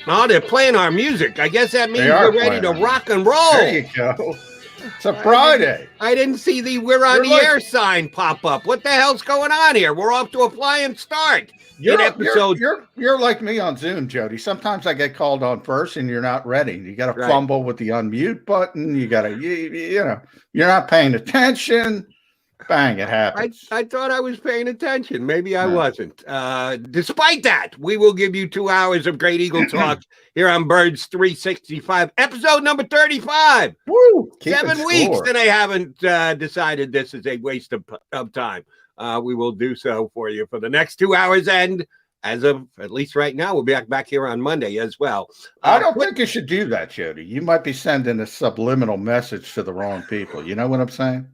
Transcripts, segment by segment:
Oh, they're playing our music. I guess that means we're ready to rock and roll. There you go. It's a Friday. I didn't see the "We're on the air" sign pop up. What the hell's going on here? We're off to a flying start. You're like me on Zoom, Jody. Sometimes I get called on first, and you're not ready. You got to fumble with the unmute button. You got to, you're not paying attention. Bang! It happens. I thought I was paying attention. Maybe I wasn't. Despite that, we will give you 2 hours of great Eagle talk here on Birds 365, episode number 35. Woo! 7 weeks, and I haven't decided this is a waste of time. We will do so for you for the next 2 hours, and as of at least right now, we'll be back here on Monday as well. I don't think you should do that, Jody. You might be sending a subliminal message to the wrong people. You know what I'm saying?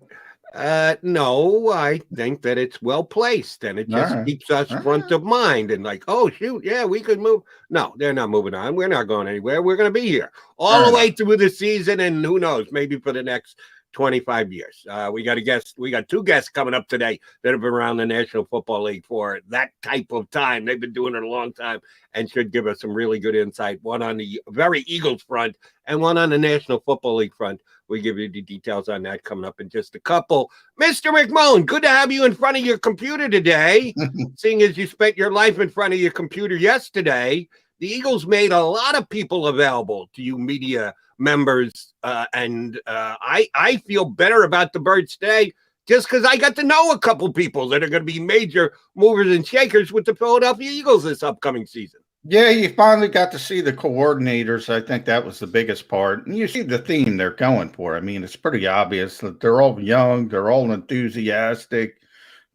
No, I think that it's well placed, and it just keeps us front of mind, and like, oh shoot, yeah, we could move. No, they're not moving on. We're not going anywhere. We're going to be here all the way through the season, and who knows, maybe for the next 25 years. We got two guests coming up today that have been around the National Football League for that type of time. They've been doing it a long time and should give us some really good insight. One on the very Eagles front and one on the National Football League front. We'll give you the details on that coming up in just a couple. Mr. McMullen, good to have you in front of your computer today. Seeing as you spent your life in front of your computer yesterday, the Eagles made a lot of people available to you media members, and I feel better about the Birds today just because I got to know a couple people that are going to be major movers and shakers with the Philadelphia Eagles this upcoming season. Yeah, you finally got to see the coordinators. I think that was the biggest part. And you see the theme they're going for. I mean, it's pretty obvious that they're all young. They're all enthusiastic.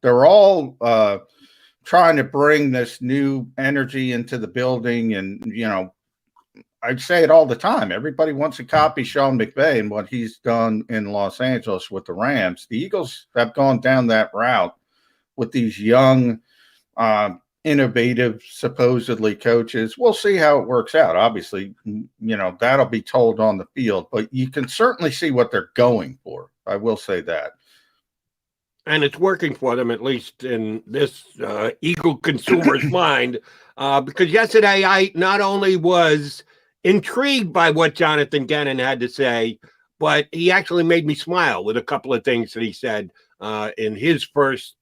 They're all trying to bring this new energy into the building. And, I'd say it all the time. Everybody wants to copy Sean McVay and what he's done in Los Angeles with the Rams. The Eagles have gone down that route with these young, innovative, supposedly coaches. We'll see how it works out. Obviously, that'll be told on the field, but you can certainly see what they're going for. I will say that. And it's working for them, at least in this Eagle consumer's mind, because yesterday I not only was intrigued by what Jonathan Gannon had to say, but he actually made me smile with a couple of things that he said in his first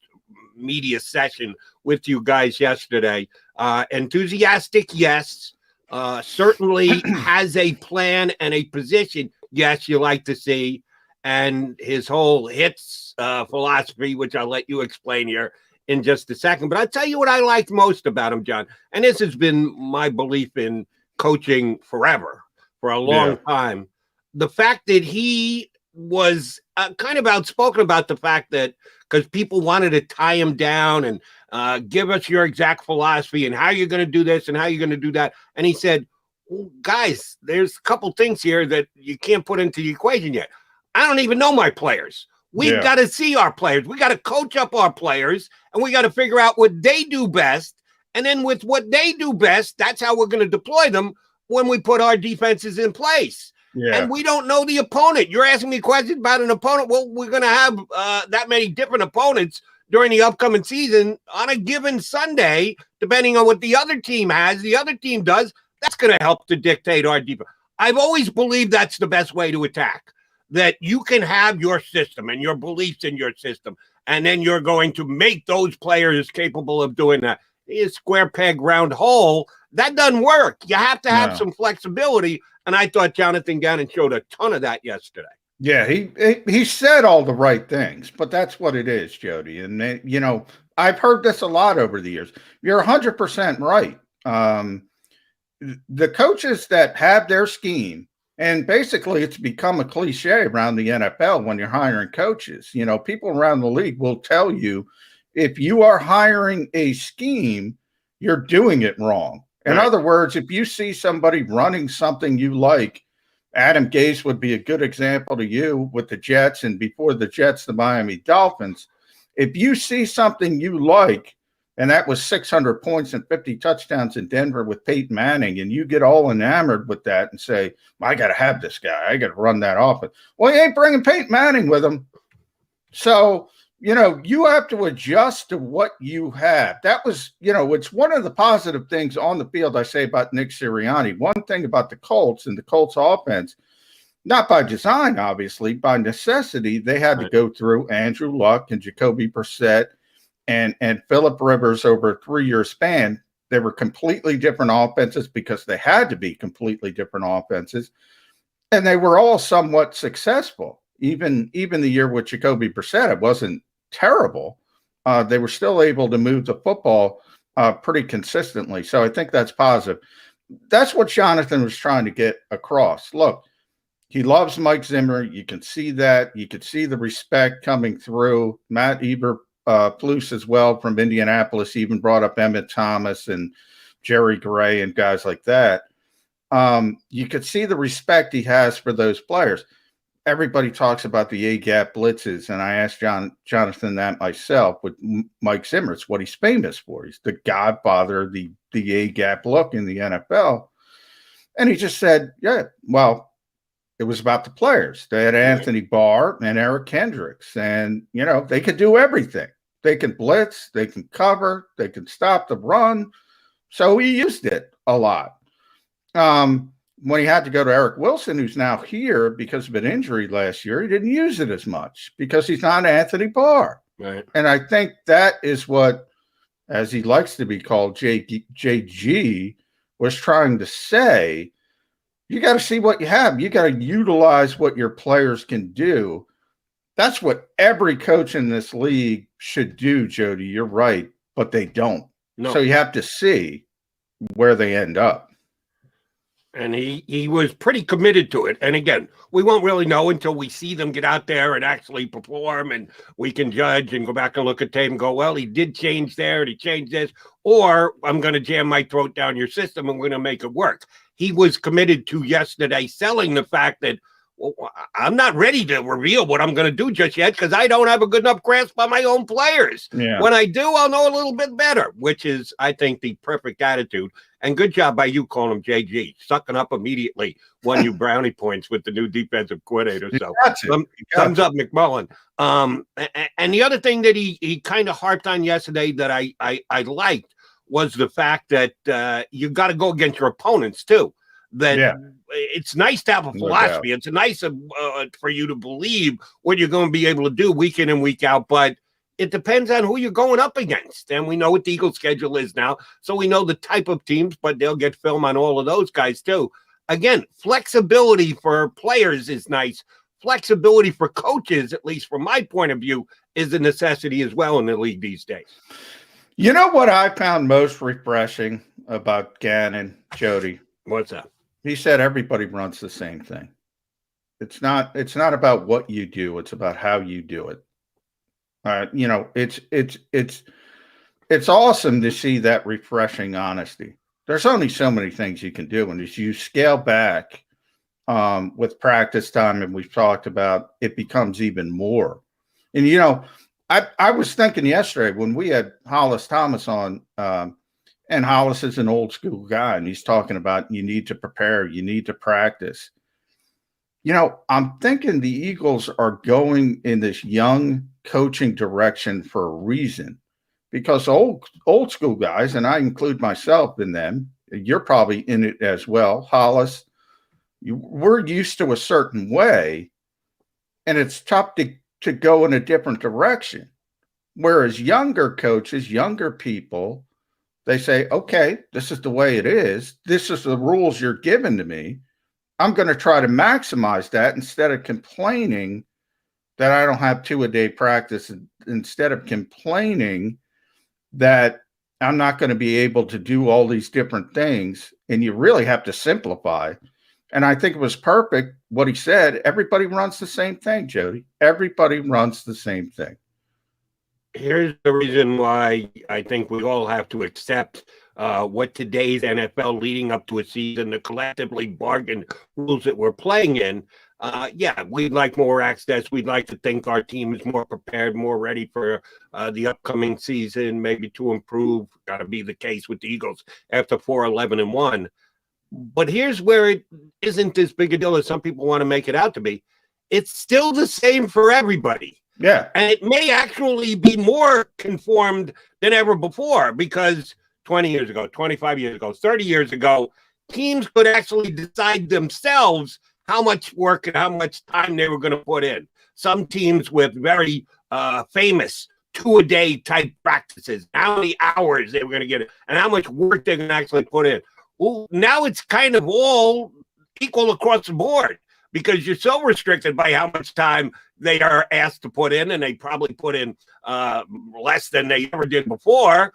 media session with you guys yesterday. Enthusiastic, yes. Certainly has a plan and a position, yes, you like to see. And his whole hits philosophy, which I'll let you explain here in just a second. But I'll tell you what I liked most about him, John. And this has been my belief in coaching forever, for a long time. The fact that he was kind of outspoken about the fact that because people wanted to tie him down and give us your exact philosophy and how you're going to do this and how you're going to do that. And he said, well, guys, there's a couple things here that you can't put into the equation yet. I don't even know my players. We've got to see our players. We got to coach up our players, and we got to figure out what they do best. And then with what they do best, that's how we're going to deploy them when we put our defenses in place. Yeah. And we don't know the opponent. You're asking me questions about an opponent. Well, we're going to have that many different opponents during the upcoming season on a given Sunday, depending on what the other team has, the other team does. That's going to help to dictate our defense. I've always believed that's the best way to attack, that you can have your system and your beliefs in your system, and then you're going to make those players capable of doing that. A square peg, round hole, that doesn't work. You have to have some flexibility, and I thought Jonathan Gannon showed a ton of that yesterday. Yeah, he said all the right things, but that's what it is, Jody. And, I've heard this a lot over the years. You're 100% right. The coaches that have their scheme, and basically it's become a cliche around the NFL when you're hiring coaches. People around the league will tell you, if you are hiring a scheme, you're doing it wrong. In other words, if you see somebody running something you like, Adam Gase would be a good example to you with the Jets, and before the Jets, the Miami Dolphins. If you see something you like, and that was 600 points and 50 touchdowns in Denver with Peyton Manning, and you get all enamored with that and say, I got to have this guy. I got to run that offense. Well, he ain't bringing Peyton Manning with him. So, you have to adjust to what you have. That was, it's one of the positive things on the field I say about Nick Sirianni. One thing about the Colts and the Colts offense, not by design, obviously, by necessity, they had to go through Andrew Luck and JAKIB Brissett and Phillip Rivers over a 3-year span. They were completely different offenses because they had to be completely different offenses. And they were all somewhat successful. Even the year with JAKIB Brissett, it wasn't terrible. They were still able to move the football pretty consistently. So I think that's positive. That's what Jonathan was trying to get across. Look, he loves Mike Zimmer. You can see that. You could see the respect coming through. Matt Eberflus as well from Indianapolis even brought up Emmett Thomas and Jerry Gray and guys like that. You could see the respect he has for those players. Everybody talks about the A-gap blitzes, and I asked Jonathan that myself with Mike Zimmer. It's what he's famous for. He's the godfather of the A-gap look in the NFL. And he just said, yeah, well, it was about the players. They had Anthony Barr and Eric Kendricks, and, they could do everything. They can blitz, they can cover, they can stop the run. So he used it a lot. When he had to go to Eric Wilson, who's now here because of an injury last year, he didn't use it as much because he's not Anthony Barr. Right. And I think that is what, as he likes to be called, JG was trying to say. You got to see what you have. You got to utilize what your players can do. That's what every coach in this league should do, Jody. You're right, but they don't. No. So you have to see where they end up. And he was pretty committed to it. And again, we won't really know until we see them get out there and actually perform, and we can judge and go back and look at tape and go, well, he did change there and he changed this, or I'm going to jam my throat down your system and we're going to make it work. He was committed to yesterday selling the fact that, well, I'm not ready to reveal what I'm going to do just yet because I don't have a good enough grasp on my own players. Yeah. When I do, I'll know a little bit better, which is, I think, the perfect attitude. And good job by you calling him JG, sucking up immediately, won you brownie points with the new defensive coordinator. So thumbs up, McMullen. And the other thing that he kind of harped on yesterday that I liked was the fact that you got to go against your opponents too. That it's nice to have a philosophy. It's nice for you to believe what you're going to be able to do week in and week out, but it depends on who you're going up against. And we know what the Eagles' schedule is now, so we know the type of teams, but they'll get film on all of those guys too. Again, flexibility for players is nice. Flexibility for coaches, at least from my point of view, is a necessity as well in the league these days. You know what I found most refreshing about Gannon, Jody? What's that? He said everybody runs the same thing. It's not about what you do, it's about how you do it. It's awesome to see that refreshing honesty. There's only so many things you can do, and as you scale back with practice time, and we've talked about, it becomes even more. And I was thinking yesterday when we had Hollis Thomas on, and Hollis is an old school guy, and he's talking about you need to prepare, you need to practice. I'm thinking the Eagles are going in this young coaching direction for a reason, because old school guys, and I include myself in them, you're probably in it as well, Hollis, we're used to a certain way, and it's tough to go in a different direction. Whereas younger coaches, younger people, they say, okay, this is the way it is. This is the rules you're giving to me. I'm going to try to maximize that instead of complaining that I don't have 2-a-day practice, instead of complaining that I'm not going to be able to do all these different things. And you really have to simplify. And I think it was perfect what he said. Everybody runs the same thing, Jody. Everybody runs the same thing. Here's the reason why I think we all have to accept what today's NFL leading up to a season, the collectively bargained rules that we're playing in. We'd like more access. We'd like to think our team is more prepared, more ready for the upcoming season, maybe to improve. Got to be the case with the Eagles after 4-11-1. But here's where it isn't as big a deal as some people want to make it out to be. It's still the same for everybody. Yeah. And it may actually be more conformed than ever before, because 20 years ago, 25 years ago, 30 years ago, teams could actually decide themselves how much work and how much time they were going to put in. Some teams with very famous 2-a-day type practices, how many hours they were going to get and how much work they're going to actually put in. Well, now it's kind of all equal across the board, because you're so restricted by how much time they are asked to put in, and they probably put in less than they ever did before.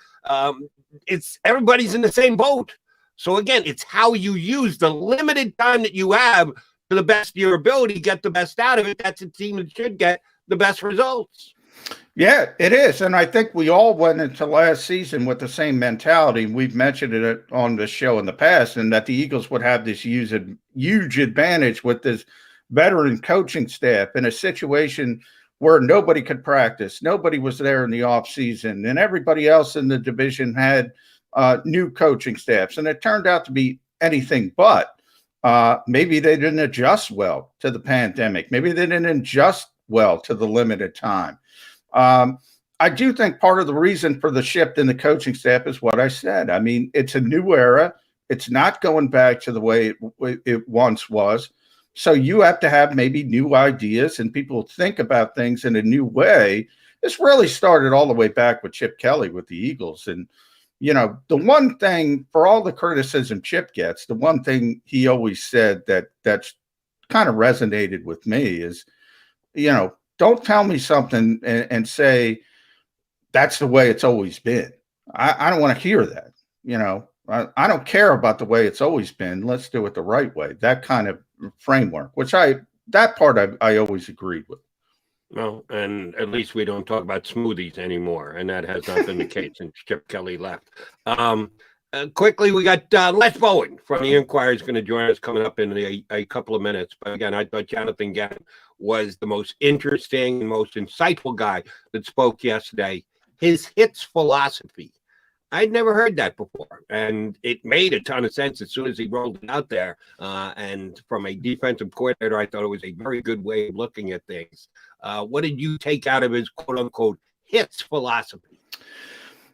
It's everybody's in the same boat. So again, it's how you use the limited time that you have to the best of your ability, get the best out of it. That's a team that should get the best results. Yeah, it is. And I think we all went into last season with the same mentality. We've mentioned it on the show in the past, and that the Eagles would have this huge advantage with this veteran coaching staff in a situation where nobody could practice. Nobody was there in the offseason, and everybody else in the division had new coaching staffs. And it turned out to be anything but. Maybe they didn't adjust well to the pandemic. Maybe they didn't adjust well to the limited time. I do think part of the reason for the shift in the coaching staff is what I said. I mean, it's a new era. It's not going back to the way it once was. So you have to have maybe new ideas, and people think about things in a new way. This really started all the way back with Chip Kelly with the Eagles. And, you know, the one thing, for all the criticism Chip gets, the one thing he always said that's kind of resonated with me is, you know, don't tell me something and say that's the way it's always been. I don't want to hear that. You know, I don't care about the way it's always been. Let's do it the right way. That kind of framework, which that part I always agreed with. Well, and at least we don't talk about smoothies anymore, and that has not been the case since Chip Kelly left. Quickly, we got Les Bowen from the Inquirer is going to join us coming up in a couple of minutes. But again, I thought Jonathan Gannon was the most interesting and most insightful guy that spoke yesterday. His hits philosophy, I'd never heard that before, and it made a ton of sense as soon as he rolled it out there. And from a defensive coordinator, I thought it was a very good way of looking at things. What did you take out of his quote-unquote hits philosophy?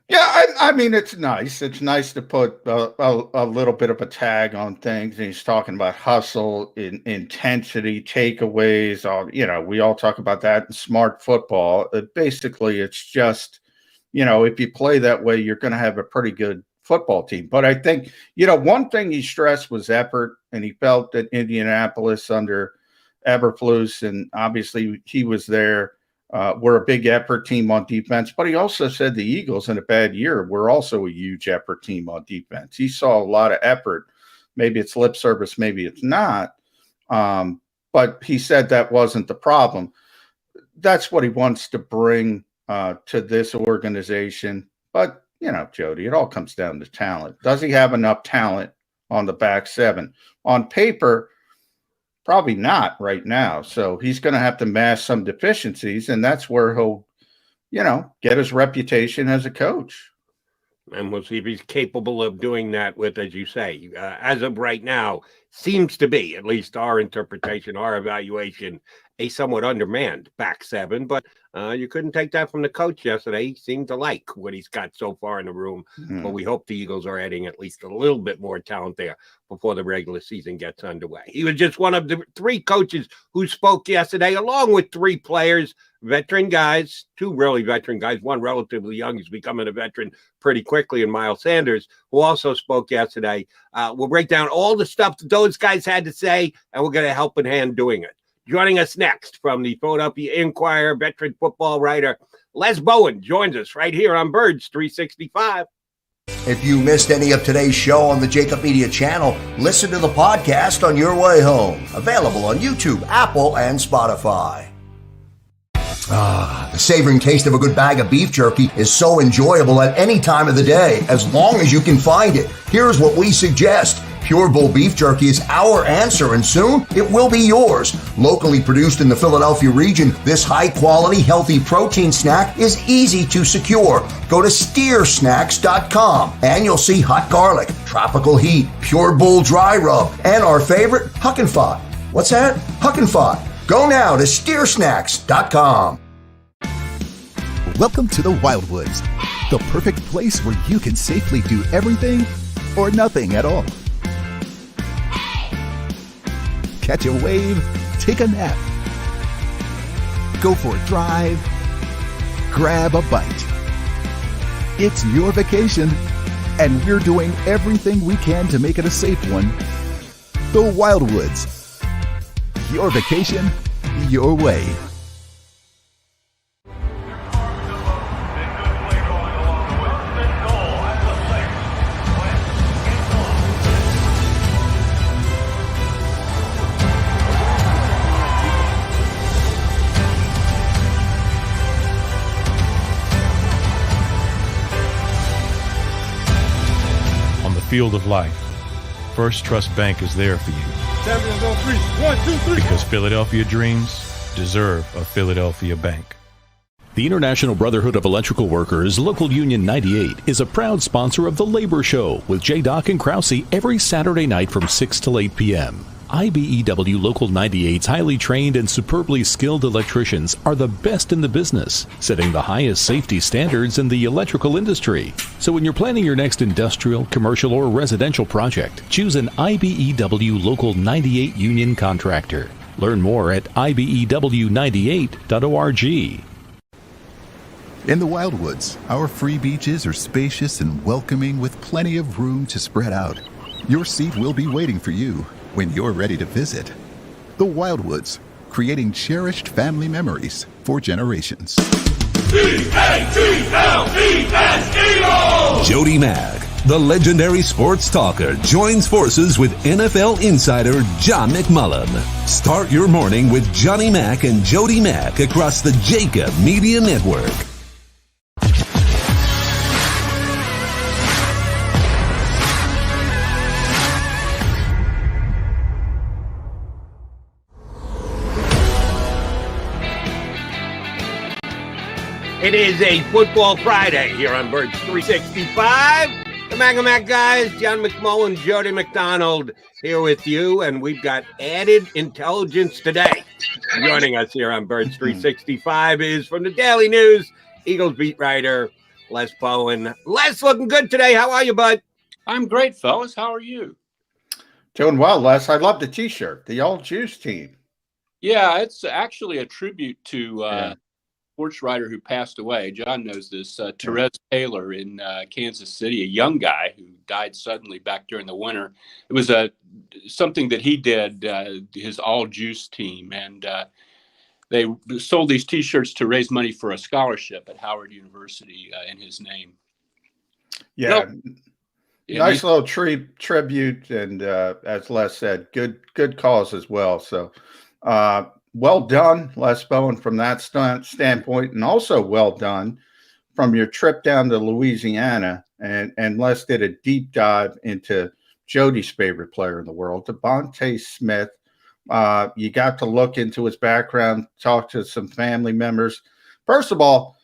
Yeah, I mean, it's nice. It's nice to put a little bit of a tag on things. And he's talking about hustle, intensity, takeaways. You know, we all talk about that in smart football. Basically, it's just, you know, if you play that way, you're going to have a pretty good football team. But I think, you know, one thing he stressed was effort, and he felt that Indianapolis under Eberflus, and obviously he was there, we're a big effort team on defense. But he also said the Eagles in a bad year were also a huge effort team on defense. He saw a lot of effort. Maybe it's lip service, maybe it's not. But he said that wasn't the problem. That's what he wants to bring to this organization. But, you know, Jody, it all comes down to talent. Does he have enough talent on the back seven? On paper, probably not right now. So he's going to have to mask some deficiencies, and that's where he'll, you know, get his reputation as a coach. And we'll see if he's capable of doing that with, as you say, as of right now, seems to be, at least our interpretation, our evaluation, a somewhat undermanned back seven. But you couldn't take that from the coach yesterday. He seemed to like what he's got so far in the room. But we hope the Eagles are adding at least a little bit more talent there before the regular season gets underway. He was just one of the three coaches who spoke yesterday, along with three players, veteran guys, two really veteran guys, one relatively young, who's becoming a veteran pretty quickly, and Miles Sanders, who also spoke yesterday. We'll break down all the stuff that those guys had to say, and we'll get a helping hand doing it. Joining us next from the Philadelphia Inquirer, veteran football writer Les Bowen joins us right here on Birds 365. If you missed any of today's show on the JAKIB Media channel, listen to the podcast on your way home. Available on YouTube, Apple, and Spotify. The savoring taste of a good bag of beef jerky is so enjoyable at any time of the day, as long as you can find it. Here's what we suggest. Pure Bull Beef Jerky is our answer, and soon it will be yours. Locally produced in the Philadelphia region, this high-quality, healthy protein snack is easy to secure. Go to steersnacks.com, and you'll see hot garlic, tropical heat, Pure Bull dry rub, and our favorite, Huck and Fod. What's that? Huck and Fod. Go now to steersnacks.com. Welcome to the Wildwoods, the perfect place where you can safely do everything or nothing at all. Catch a wave, take a nap, go for a drive, grab a bite. It's your vacation, and we're doing everything we can to make it a safe one. The Wildwoods. Your vacation, your way. Field of life, First Trust Bank is there for you. Champions on three. 1, 2, 3. Because Philadelphia dreams deserve a Philadelphia bank. The International Brotherhood of Electrical Workers, Local Union 98, is a proud sponsor of The Labor Show with J. Doc and Krause every Saturday night from 6 to 8 p.m. IBEW Local 98's highly trained and superbly skilled electricians are the best in the business, setting the highest safety standards in the electrical industry. So when you're planning your next industrial, commercial, or residential project, choose an IBEW Local 98 union contractor. Learn more at ibew98.org. In the Wildwoods, our free beaches are spacious and welcoming with plenty of room to spread out. Your seat will be waiting for you when you're ready to visit. The Wildwoods, creating cherished family memories for generations. Jody Mack, the legendary sports talker, joins forces with NFL insider John McMullen. Start your morning with Johnny Mack and Jody Mack across the JAKIB Media Network. It is a Football Friday here on Birds 365. The Mac guys, John McMullen, Jody McDonald here with you, and we've got added intelligence today. Joining us here on Birds 365 is from the Daily News, Eagles beat writer Les Bowen. Les, looking good today. How are you, bud? I'm great, fellas. How are you? Doing well, Les. I love the T-shirt, the All Juice team. Yeah, it's actually a tribute to sports writer who passed away. John knows this. Therese Taylor in Kansas City, a young guy who died suddenly back during the winter. It was something that he did, his All Juice team, and they sold these T-shirts to raise money for a scholarship at Howard University in his name. Yeah, nice little tribute, and as Les said, good cause as well. So, well done, Les Bowen, from that standpoint, and also well done from your trip down to Louisiana. And Les did a deep dive into Jody's favorite player in the world, Devontae Smith. You got to look into his background, talk to some family members. First of all,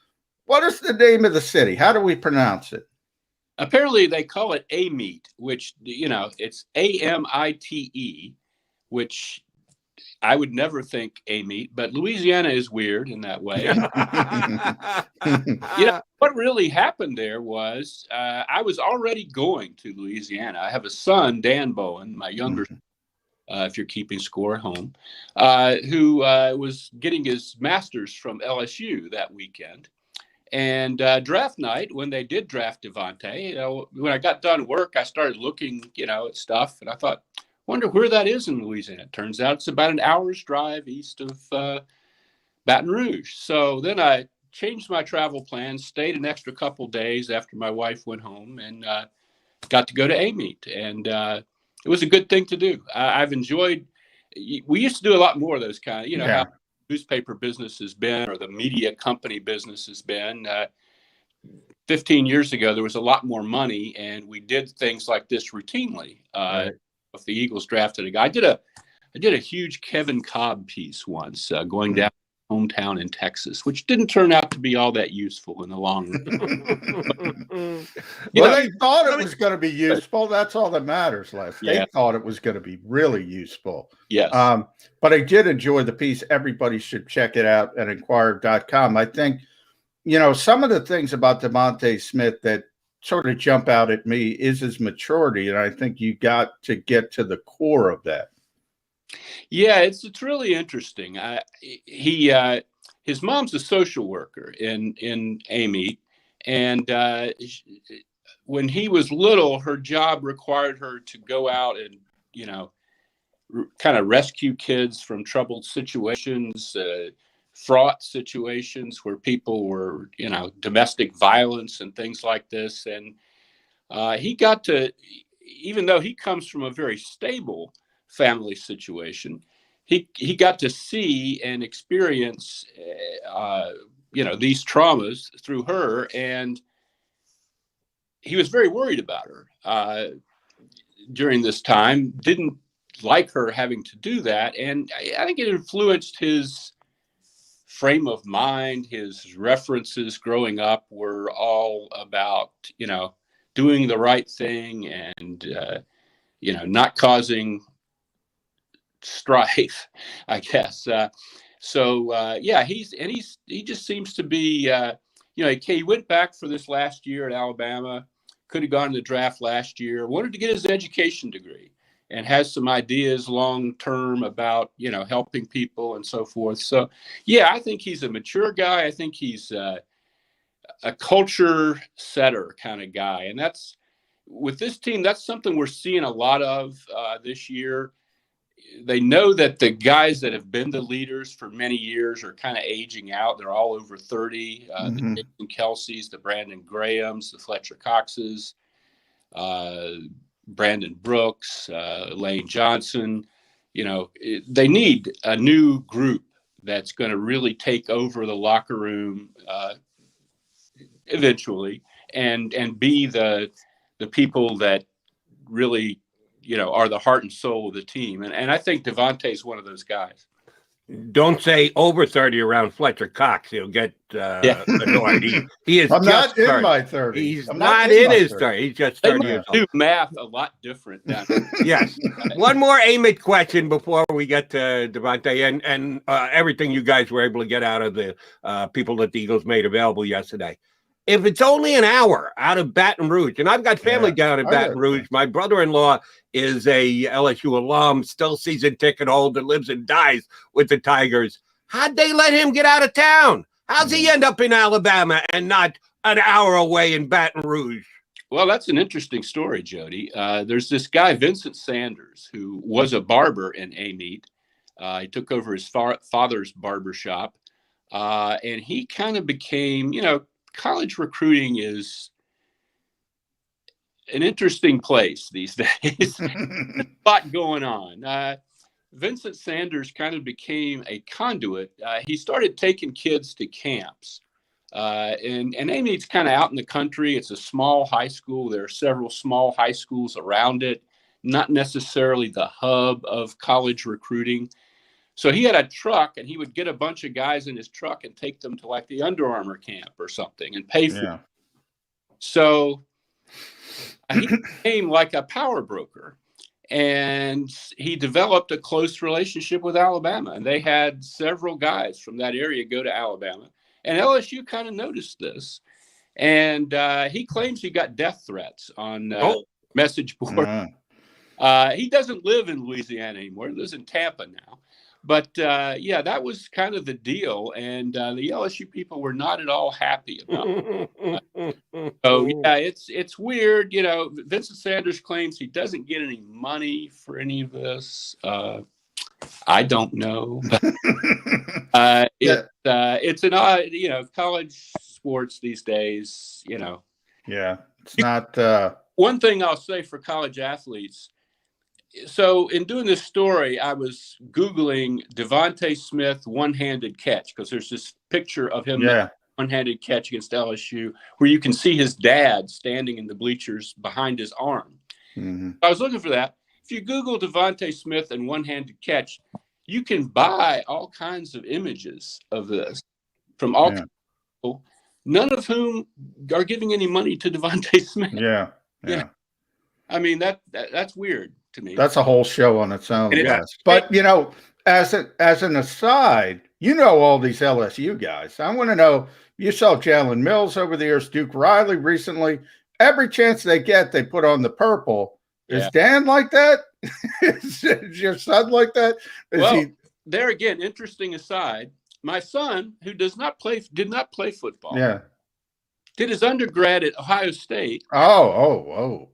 what is the name of the city? How do we pronounce it? Apparently, they call it Amite, which, it's Amite, which I would never think Amite, but Louisiana is weird in that way. What really happened there was I was already going to Louisiana. I have a son, Dan Bowen, my younger son, if you're keeping score at home, who was getting his master's from LSU that weekend. And draft night, when they did draft Devontae, when I got done work, I started looking, at stuff, and I thought, wonder where that is in Louisiana. It turns out it's about an hour's drive east of Baton Rouge. So then I changed my travel plans, stayed an extra couple days after my wife went home, and got to go to Amite. And it was a good thing to do. I've enjoyed. We used to do a lot more of those kind of, how newspaper business has been, or the media company business has been. 15 years ago, there was a lot more money, and we did things like this routinely. Right. If the Eagles drafted a guy, I did a huge Kevin Cobb piece once, going down hometown in Texas, which didn't turn out to be all that useful in the long run. They thought it was going to be useful. That's all that matters, Les. They thought it was going to be really useful. Yes. But I did enjoy the piece. Everybody should check it out at Inquirer.com. I think some of the things about DeVonta Smith that sort of jump out at me is his maturity, and I think you got to get to the core of that. Yeah, it's really interesting. His mom's a social worker in Amite, and when he was little, her job required her to go out and kind of rescue kids from troubled situations, fraught situations where people were, domestic violence and things like this. And he got to, even though he comes from a very stable family situation, he got to see and experience, these traumas through her. And he was very worried about her during this time, didn't like her having to do that. And I think it influenced his frame of mind. His references growing up were all about, doing the right thing and, not causing strife, I guess. He just seems to be, he went back for this last year at Alabama, could have gone to the draft last year, wanted to get his education degree, and has some ideas long-term about, helping people and so forth. So, I think he's a mature guy. I think he's a culture setter kind of guy. And that's, with this team, that's something we're seeing a lot of this year. They know that the guys that have been the leaders for many years are kind of aging out. They're all over 30. The Jason Kelce's, the Brandon Grahams, the Fletcher Coxes, Brandon Brooks, Lane Johnson. They need a new group that's going to really take over the locker room eventually, and be the people that really, are the heart and soul of the team. And I think DeVonta is one of those guys. Don't say over 30 around Fletcher Cox. He'll get annoyed. He is I'm just not in 30. my 30s. He's not in his 30. 30. He's just 30 years old. Do math a lot different than Yes. One more Amit question before we get to DeVonta and everything you guys were able to get out of the people that the Eagles made available yesterday. If it's only an hour out of Baton Rouge, and I've got family down in Baton Rouge, my brother-in-law is a LSU alum, still season ticket holder, lives and dies with the Tigers. How'd they let him get out of town? How's he end up in Alabama and not an hour away in Baton Rouge? Well, that's an interesting story, Jody. There's this guy, Vincent Sanders, who was a barber in Amite. He took over his father's barber shop, and he kind of became, college recruiting is an interesting place these days. A lot going on. Vincent Sanders kind of became a conduit. He started taking kids to camps. And Amite's kind of out in the country. It's a small high school. There are several small high schools around it, not necessarily the hub of college recruiting. So he had a truck, and he would get a bunch of guys in his truck and take them to like the Under Armour camp or something and pay for it. So he became like a power broker, and he developed a close relationship with Alabama. And they had several guys from that area go to Alabama. And LSU kind of noticed this. And he claims he got death threats on message board. He doesn't live in Louisiana anymore. He lives in Tampa now. But, that was kind of the deal. And the LSU people were not at all happy about it. So, it's weird. Vincent Sanders claims he doesn't get any money for any of this. I don't know. It's an odd, college sports these days, Yeah, it's not. One thing I'll say for college athletes. So in doing this story, I was Googling DeVonta Smith one-handed catch, because there's this picture of him one-handed catch against LSU where you can see his dad standing in the bleachers behind his arm. I was looking for that. If you Google DeVonta Smith and one-handed catch, you can buy all kinds of images of this from all kinds of people, none of whom are giving any money to DeVonta Smith. Yeah. I mean, that's weird to me. That's a whole show on its own. But, as an aside, all these LSU guys. I want to know, You saw Jalen Mills over the years, Duke Riley recently. Every chance they get, they put on the purple. Is Dan like that? Is your son like that? There again, interesting aside, my son, who did not play football. Yeah. Did his undergrad at Ohio State. Oh.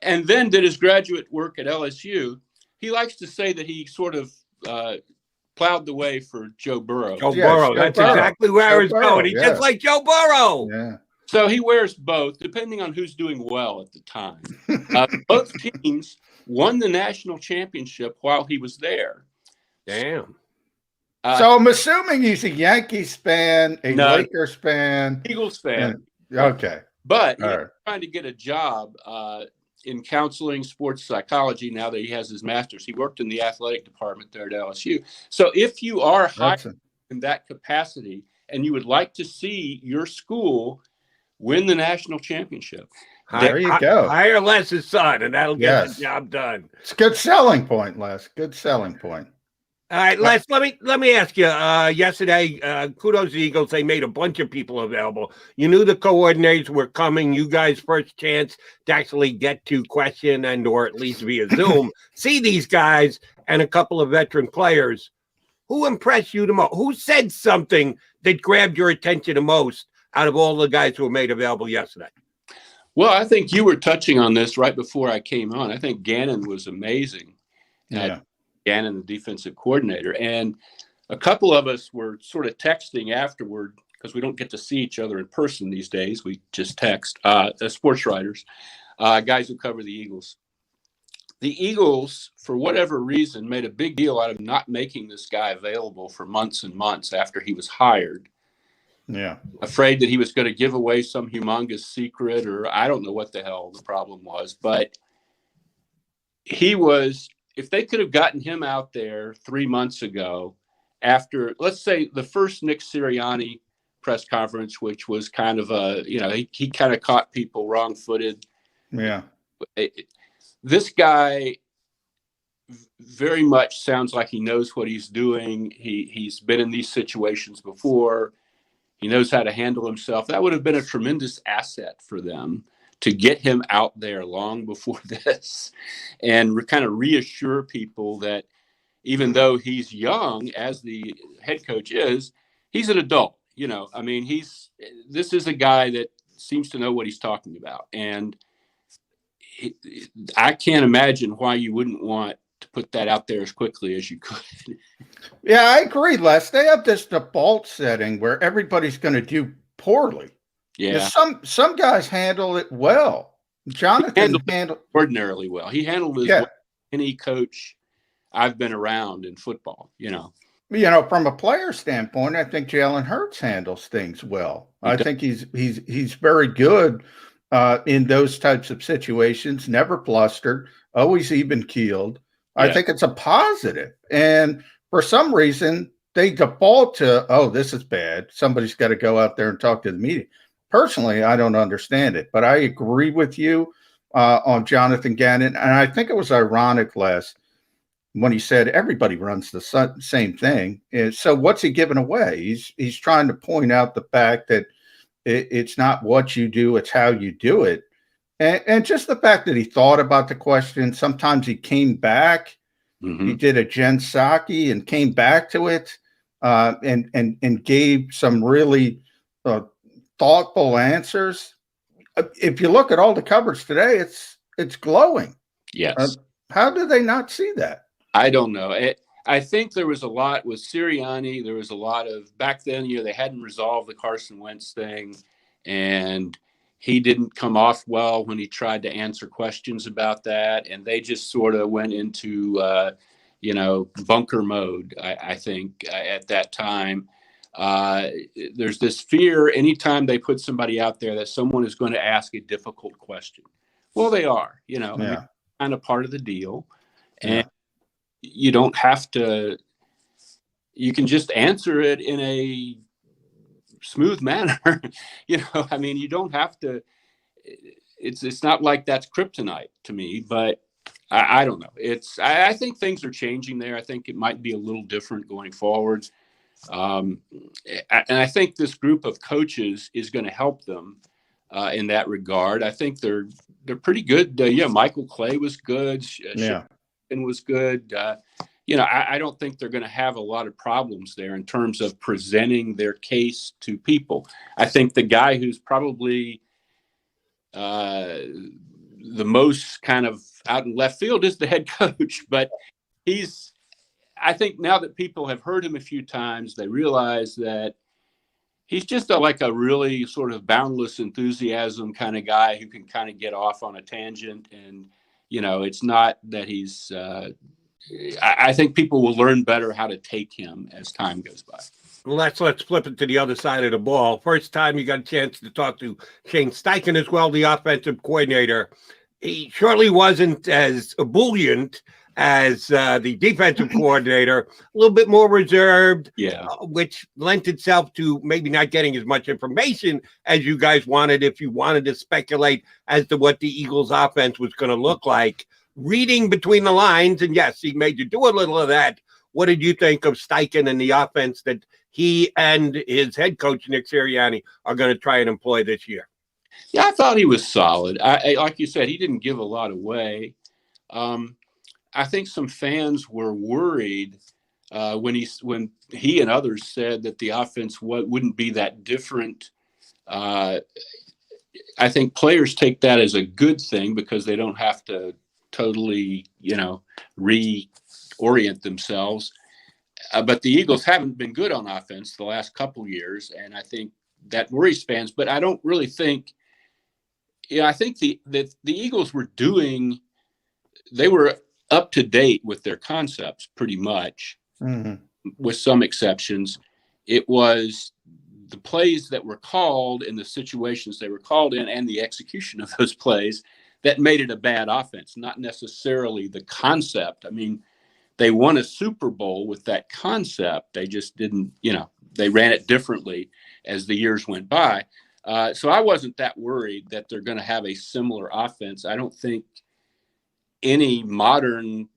And then did his graduate work at LSU. He likes to say that he sort of plowed the way for Joe Burrow. That's exactly where I was going. He's just like Joe Burrow. Yeah. So he wears both, depending on who's doing well at the time. Both teams won the national championship while he was there. Damn. So I'm assuming he's a Yankees fan, Lakers fan, Eagles fan. Okay. But he's trying to get a job in counseling, sports psychology now that he has his master's. He worked in the athletic department there at LSU. So if you are hired in that capacity and you would like to see your school win the national championship, there you go. Hire Les's son, and that'll get the job done. It's a good selling point, Les. Good selling point. All right, Les, let me ask you. Yesterday, kudos to the Eagles. They made a bunch of people available. You knew the coordinators were coming. You guys' first chance to actually get to question and or at least via Zoom, see these guys and a couple of veteran players. Who impressed you the most? Who said something that grabbed your attention the most out of all the guys who were made available yesterday? Well, I think you were touching on this right before I came on. I think Gannon was amazing. Gannon, the defensive coordinator. And a couple of us were sort of texting afterward because we don't get to see each other in person these days. We just text, sports writers, guys who cover the Eagles. The Eagles, for whatever reason, made a big deal out of not making this guy available for months and months after he was hired. Yeah. Afraid that he was going to give away some humongous secret, or I don't know what the hell the problem was, but he was, if they could have gotten him out there 3 months ago after, let's say, the first Nick Sirianni press conference, which was kind of he kind of caught people wrong-footed. Yeah. This guy very much sounds like he knows what he's doing. He's been in these situations before. He knows how to handle himself. That would have been a tremendous asset for them to get him out there long before this and kind of reassure people that even though he's young, as the head coach is, he's an adult. I mean, this is a guy that seems to know what he's talking about. And I can't imagine why you wouldn't want to put that out there as quickly as you could. Yeah, I agree, Les. They have this default setting where everybody's going to do poorly. Yeah. Some guys handle it well. Jonathan handled ordinarily well. He handled it as well as any coach I've been around in football, From a player standpoint, I think Jalen Hurts handles things well. I think he's very good in those types of situations, never flustered, always even-keeled. I think it's a positive. And for some reason, they default to, this is bad. Somebody's got to go out there and talk to the media. Personally, I don't understand it, but I agree with you on Jonathan Gannon. And I think it was ironic, Les, when he said everybody runs the same thing. So what's he giving away? He's trying to point out the fact that it's not what you do, it's how you do it. And just the fact that he thought about the question, sometimes he came back. Mm-hmm. He did a Jen Psaki and came back to it and gave some really thoughtful answers. If you look at all the coverage today, it's glowing. Yes. How do they not see that? I don't know. I think there was a lot with Sirianni. There was a lot of, back then, they hadn't resolved the Carson Wentz thing, and he didn't come off well when he tried to answer questions about that. And they just sort of went into, bunker mode, I think, at that time. There's this fear anytime they put somebody out there that someone is going to ask a difficult question. Well, they are, kind of part of the deal. And you don't have to, you can just answer it in a smooth manner. I mean, you don't have to, it's not like that's kryptonite to me, but I don't know. I think things are changing there. I think it might be a little different going forward. And I think this group of coaches is going to help them in that regard. I think they're pretty good. Michael Clay was good. And was good. I don't think they're going to have a lot of problems there in terms of presenting their case to people. I think the guy who's probably the most kind of out in left field is the head coach, but I think now that people have heard him a few times, they realize that he's just like a really sort of boundless enthusiasm kind of guy who can kind of get off on a tangent. And, it's not that he's, I think people will learn better how to take him as time goes by. Let's flip it to the other side of the ball. First time you got a chance to talk to Shane Steichen as well, the offensive coordinator. He surely wasn't as ebullient as the defensive coordinator, a little bit more reserved, which lent itself to maybe not getting as much information as you guys wanted if you wanted to speculate as to what the Eagles offense was going to look like. Reading between the lines, and yes, he made you do a little of that. What did you think of Steichen and the offense that he and his head coach, Nick Sirianni, are going to try and employ this year? Yeah, I thought he was solid. I like you said, he didn't give a lot away. I think some fans were worried when he and others said that the offense wouldn't be that different. I think players take that as a good thing because they don't have to totally, reorient themselves. But the Eagles haven't been good on offense the last couple years, and I think that worries fans. But I don't really think. I think the Eagles were they were up to date with their concepts pretty much, with some exceptions. It was the plays that were called in the situations they were called in and the execution of those plays that made it a bad offense, not necessarily the concept. I mean, they won a Super Bowl with that concept. They just didn't, they ran it differently as the years went by. So I wasn't that worried that they're going to have a similar offense. I don't think any modern,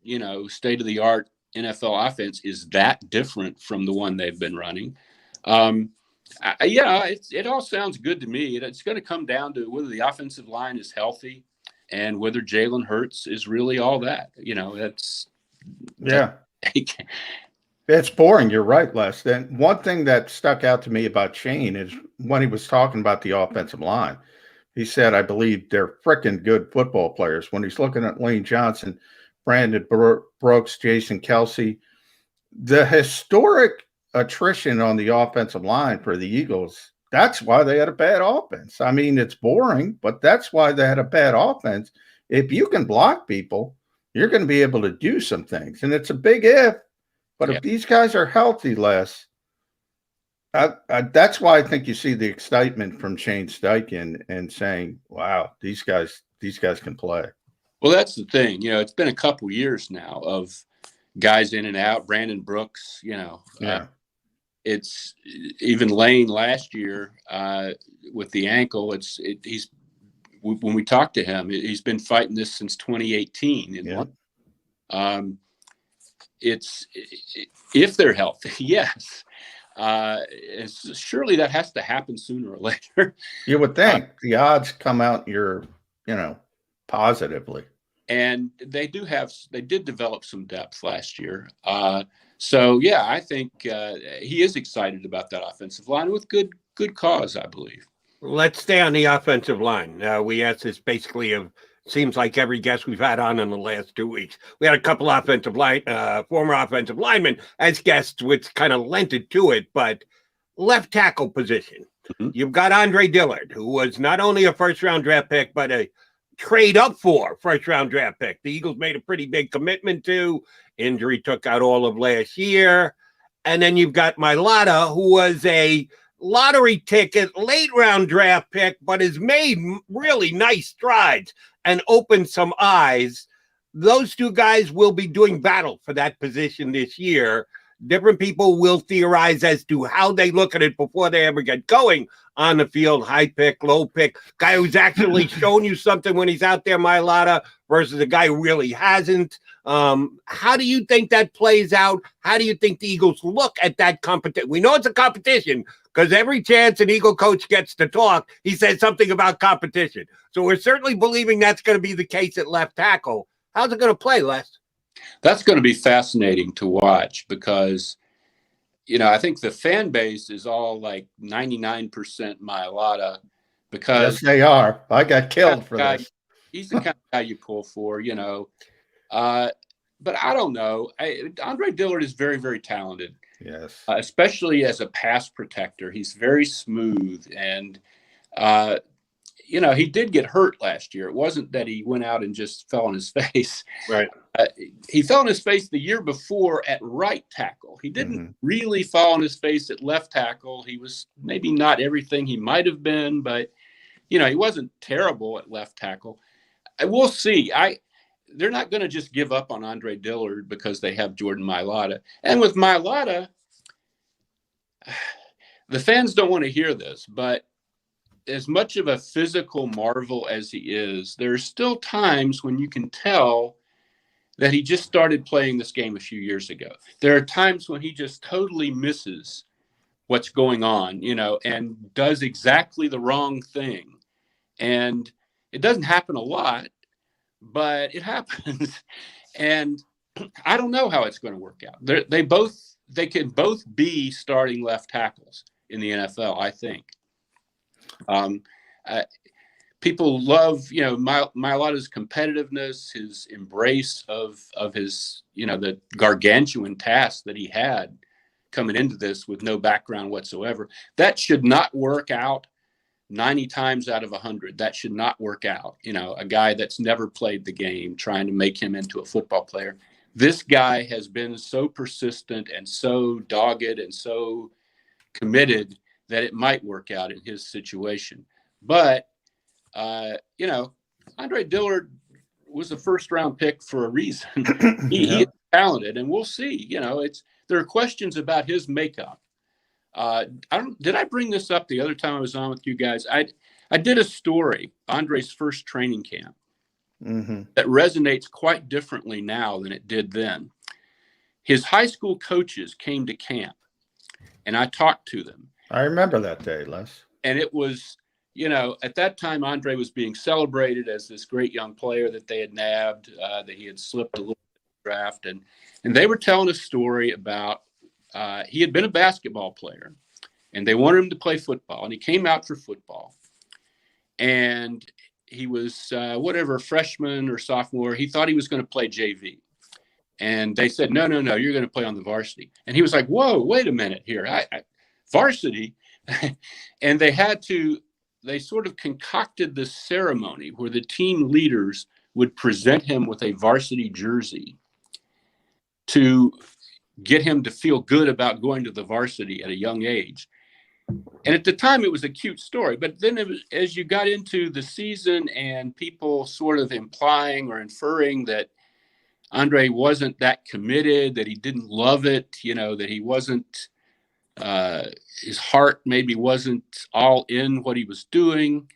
state-of-the-art NFL offense is that different from the one they've been running. It all sounds good to me. It's going to come down to whether the offensive line is healthy and whether Jalen Hurts is really all that. It's boring. You're right, Les. And one thing that stuck out to me about Shane is when he was talking about the offensive line. He said, I believe they're freaking good football players. When he's looking at Lane Johnson, Brandon Brooks, Jason Kelsey, the historic attrition on the offensive line for the Eagles, that's why they had a bad offense. I mean, it's boring, but that's why they had a bad offense. If you can block people, you're going to be able to do some things. And it's a big if, but if these guys are healthy, Les, that's why I think you see the excitement from Shane Steichen and saying, wow, these guys can play. Well, that's the thing. It's been a couple years now of guys in and out. Brandon Brooks, it's even Lane last year with the ankle. When we talked to him, he's been fighting this since 2018. It's if they're healthy, yes. Surely that has to happen sooner or later. You would think the odds come out positively. And they did develop some depth last year. I think he is excited about that offensive line with good cause, I believe. Let's stay on the offensive line. We asked this basically of seems like every guest we've had on in the last 2 weeks. We had a couple former offensive linemen as guests, which kind of lent it to it. But left tackle position, you've got Andre Dillard, who was not only a first-round draft pick, but a trade-up for first-round draft pick. The Eagles made a pretty big commitment to. Injury took out all of last year. And then you've got Mailata, who was a lottery ticket, late-round draft pick, but has made really nice strides and opened some eyes. Those two guys will be doing battle for that position this year. Different people will theorize as to how they look at it before they ever get going on the field, high pick, low pick, guy who's actually shown you something when he's out there, Mailata, versus a guy who really hasn't. How do you think that plays out? How do you think the Eagles look at that competition? We know it's a competition because every chance an Eagle coach gets to talk, he says something about competition. So we're certainly believing that's going to be the case at left tackle. How's it going to play, Les? That's going to be fascinating to watch because, I think the fan base is all like 99% Mailata because yes, they are. I got killed for this. He's the kind of guy you pull for, but I don't know. Andre Dillard is very, very talented. Yes. Especially as a pass protector. He's very smooth. And, he did get hurt last year. It wasn't that he went out and just fell on his face. Right. He fell on his face the year before at right tackle. He didn't really fall on his face at left tackle. He was maybe not everything he might have been, but, he wasn't terrible at left tackle. We'll see. They're not going to just give up on Andre Dillard because they have Jordan Mailata. And with Mailata, the fans don't want to hear this, but as much of a physical marvel as he is, there are still times when you can tell that he just started playing this game a few years ago. There are times when he just totally misses what's going on, and does exactly the wrong thing. And it doesn't happen a lot, but it happens. And I don't know how it's going to work out. They can both be starting left tackles in the NFL, I think. People love, Mailata's competitiveness, his embrace of his, the gargantuan task that he had coming into this with no background whatsoever. That should not work out 90 times out of 100. That should not work out. A guy that's never played the game, trying to make him into a football player. This guy has been so persistent and so dogged and so committed that it might work out in his situation. But, Andre Dillard was a first-round pick for a reason. He is talented, and we'll see. There are questions about his makeup. Did I bring this up the other time I was on with you guys? I did a story, Andre's first training camp, that resonates quite differently now than it did then. His high school coaches came to camp, and I talked to them. I remember that day, Les. And it was, at that time, Andre was being celebrated as this great young player that they had nabbed, that he had slipped a little bit in the draft. And they were telling a story about he had been a basketball player, and they wanted him to play football. And he came out for football. And he was, freshman or sophomore. He thought he was going to play JV. And they said, no, you're going to play on the varsity. And he was like, whoa, wait a minute here. Varsity. And they sort of concocted this ceremony where the team leaders would present him with a varsity jersey to get him to feel good about going to the varsity at a young age. And at the time it was a cute story, but then as you got into the season and people sort of implying or inferring that Andre wasn't that committed, that he didn't love it, that he wasn't, his heart maybe wasn't all in what he was doing.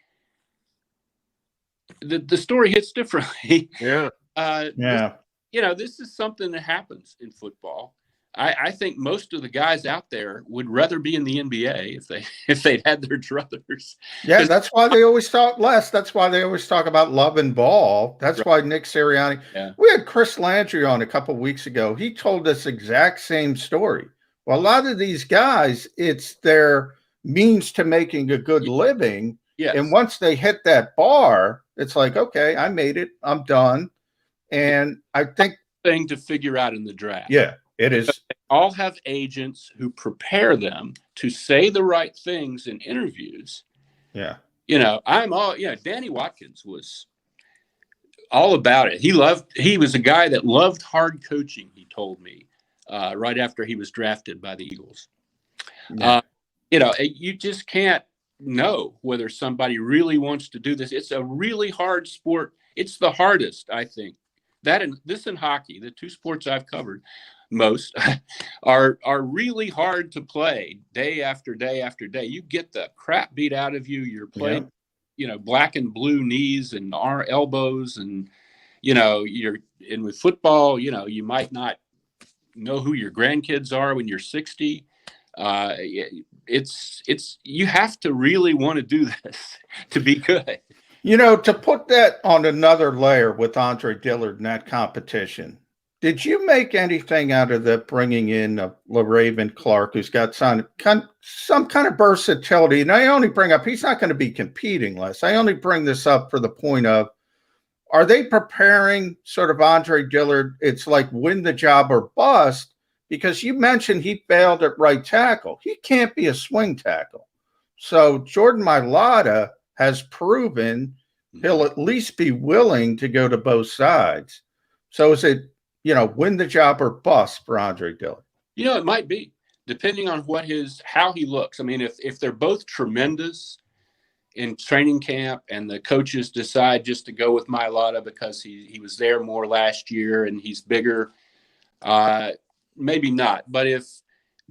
The story hits differently. Yeah. This is something that happens in football. I think most of the guys out there would rather be in the NBA if they'd had their druthers. Yeah, that's why they always talk less. That's why they always talk about love and ball. That's why Nick Sirianni. Yeah. We had Chris Landry on a couple of weeks ago. He told this exact same story. Well, a lot of these guys, it's their means to making a good living. Yes. And once they hit that bar, it's like, okay, I made it. I'm done. And I think thing to figure out in the draft. Yeah, it is. They all have agents who prepare them to say the right things in interviews. Yeah. Danny Watkins was all about it. He was a guy that loved hard coaching, he told me, right after he was drafted by the Eagles. Yeah. You just can't know whether somebody really wants to do this. It's a really hard sport. It's the hardest, I think. That and this and hockey, the two sports I've covered, most are really hard to play day after day after day. You get the crap beat out of you. You're playing, black and blue knees and elbows, and with football, you might not know who your grandkids are when you're 60. It's you have to really want to do this to be good. To put that on another layer with Andre Dillard in that competition, did you make anything out of the bringing in of LaRaven Clark, who's got some kind of versatility? And I only bring up, he's not going to be competing less. I only bring this up for the point of, are they preparing sort of Andre Dillard? It's like win the job or bust, because you mentioned he failed at right tackle. He can't be a swing tackle. So Jordan Mailata has proven he'll at least be willing to go to both sides. So is it, win the job or bust for Andre Dillard? It might be, depending on how he looks. I mean, if they're both tremendous in training camp and the coaches decide just to go with Mailata because he was there more last year and he's bigger, maybe not. But if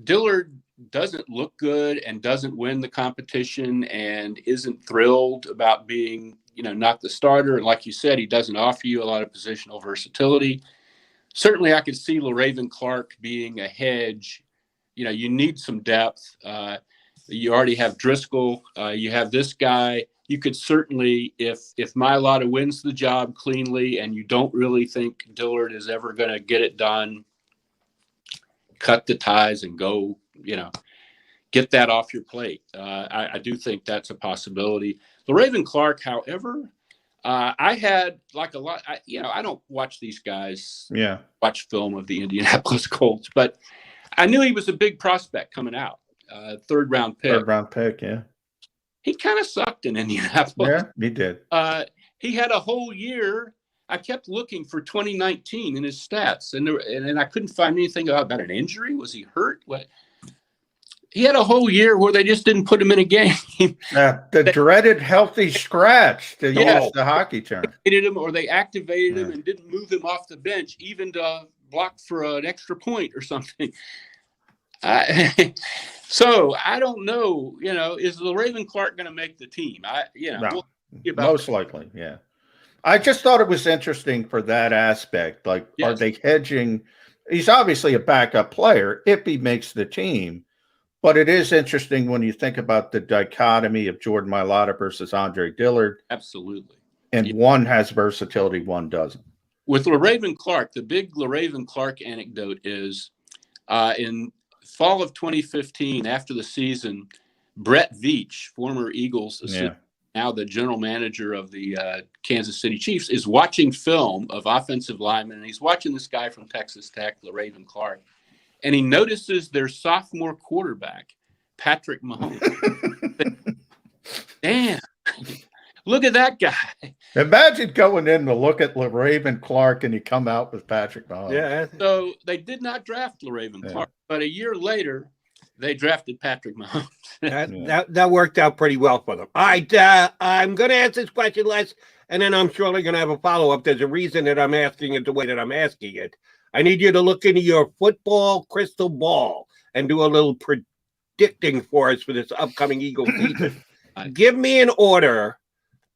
Dillard doesn't look good and doesn't win the competition and isn't thrilled about being, not the starter, and like you said, he doesn't offer you a lot of positional versatility, certainly I could see LaRaven Clark being a hedge. You need some depth. You already have Driscoll. You have this guy. You could certainly, if Mailata wins the job cleanly and you don't really think Dillard is ever going to get it done, cut the ties and go, get that off your plate. I do think that's a possibility. LaRaven Clark, however, I had like a lot, I don't watch these guys watch film of the Indianapolis Colts, but I knew he was a big prospect coming out, third round pick. Yeah. He kind of sucked in Indianapolis. Yeah, he did. He had a whole year. I kept looking for 2019 in his stats, and I couldn't find anything about an injury. Was he hurt? What? He had a whole year where they just didn't put him in a game. The dreaded healthy scratch, to use the hockey term. They activated him and didn't move him off the bench, even to block for an extra point or something. So I don't know. Is LaRaven Clark going to make the team? No, most likely, yeah. I just thought it was interesting for that aspect. Like, are they hedging? He's obviously a backup player if he makes the team. But it is interesting when you think about the dichotomy of Jordan Mailata versus Andre Dillard. Absolutely. And one has versatility, one doesn't. With LaRaven Clark, the big LaRaven Clark anecdote is in fall of 2015, after the season, Brett Veach, former Eagles assistant, now the general manager of the Kansas City Chiefs, is watching film of offensive linemen, and he's watching this guy from Texas Tech, LaRaven Clark. And he notices their sophomore quarterback, Patrick Mahomes. Damn, look at that guy. Imagine going in to look at LaRaven Clark and you come out with Patrick Mahomes. Yeah. So they did not draft LaRaven Clark, but a year later, they drafted Patrick Mahomes. That worked out pretty well for them. All right, I'm going to ask this question, Les, and then I'm surely going to have a follow-up. There's a reason that I'm asking it the way that I'm asking it. I need you to look into your football crystal ball and do a little predicting for us for this upcoming Eagle season. Give me in order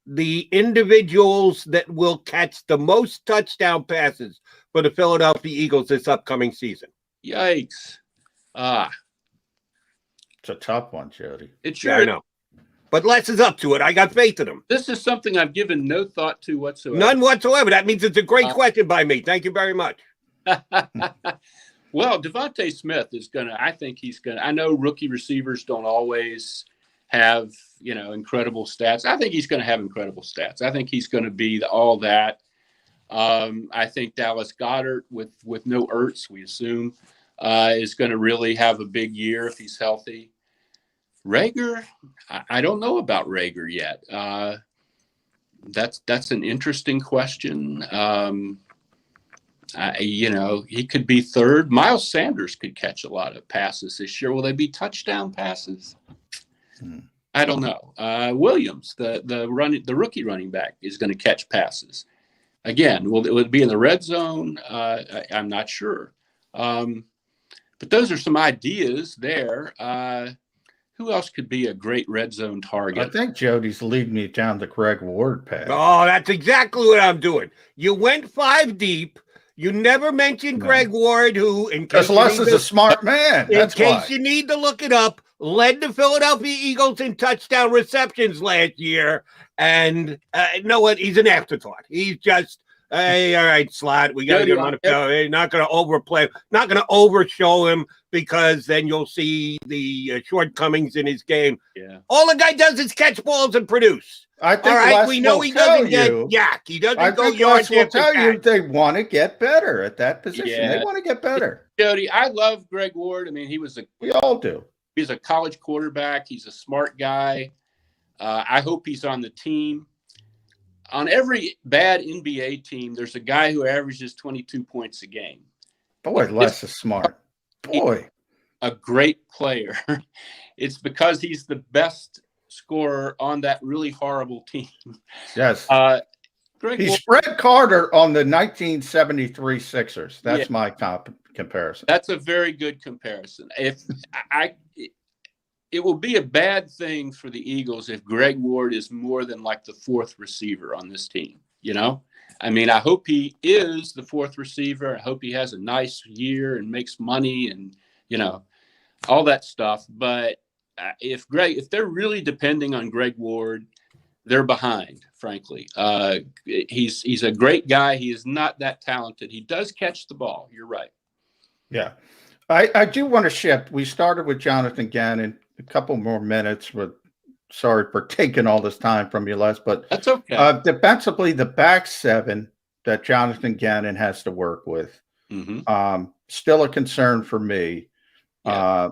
the individuals that will catch the most touchdown passes for the Philadelphia Eagles this upcoming season. Yikes. It's a tough one, Jody. It sure I know. But Les is up to it. I got faith in him. This is something I've given no thought to whatsoever. None whatsoever. That means it's a great question by me. Thank you very much. Well, Devontae Smith is I know rookie receivers don't always have, incredible stats. I think he's going to have incredible stats. I think he's going to be all that. I think Dallas Goedert with no Ertz, we assume, is going to really have a big year if he's healthy. Rager, I don't know about Rager yet. That's an interesting question. He could be third. Miles Sanders could catch a lot of passes this year. Will they be touchdown passes? I don't know. Williams, the rookie running back, is going to catch passes. Again, will it be in the red zone? I'm not sure. But those are some ideas there. Who else could be a great red zone target? I think Jody's leading me down the Greg Ward path. Oh, that's exactly what I'm doing. You went 5 deep. You never mentioned Greg Ward, who, in case Les is a smart man. That's why. you need to look it up, led the Philadelphia Eagles in touchdown receptions last year. And you know what? He's an afterthought. He's just, hey, all right, slot. We got to get him on the field. Hey, not going to overplay, not going to overshow him, because then you'll see the shortcomings in his game. Yeah. All the guy does is catch balls and produce. I think all right, Les we know he doesn't get yak. He doesn't go yards. I will tell you, they want to get better at that position. Yeah. They want to get better. Jody, I love Greg Ward. I mean, we all do. He's a college quarterback. He's a smart guy. I hope he's on the team. On every bad NBA team, there's a guy who averages 22 points a game. Boy, Les is smart. Boy. A great player. It's because he's the best scorer on that really horrible team. Yes. He's Fred Carter on the 1973 Sixers. That's my comparison. That's a very good comparison. It will be a bad thing for the Eagles if Greg Ward is more than like the 4th receiver on this team. You know, I mean, I hope he is the 4th receiver. I hope he has a nice year and makes money and, you know, all that stuff. But if they're really depending on Greg Ward, they're behind, frankly. He's a great guy. He is not that talented. He does catch the ball. You're right. Yeah. I do want to shift. We started with Jonathan Gannon. A couple more minutes. Sorry for taking all this time from you, Les, but that's okay. Defensively, the back 7 that Jonathan Gannon has to work with, still a concern for me. Yeah.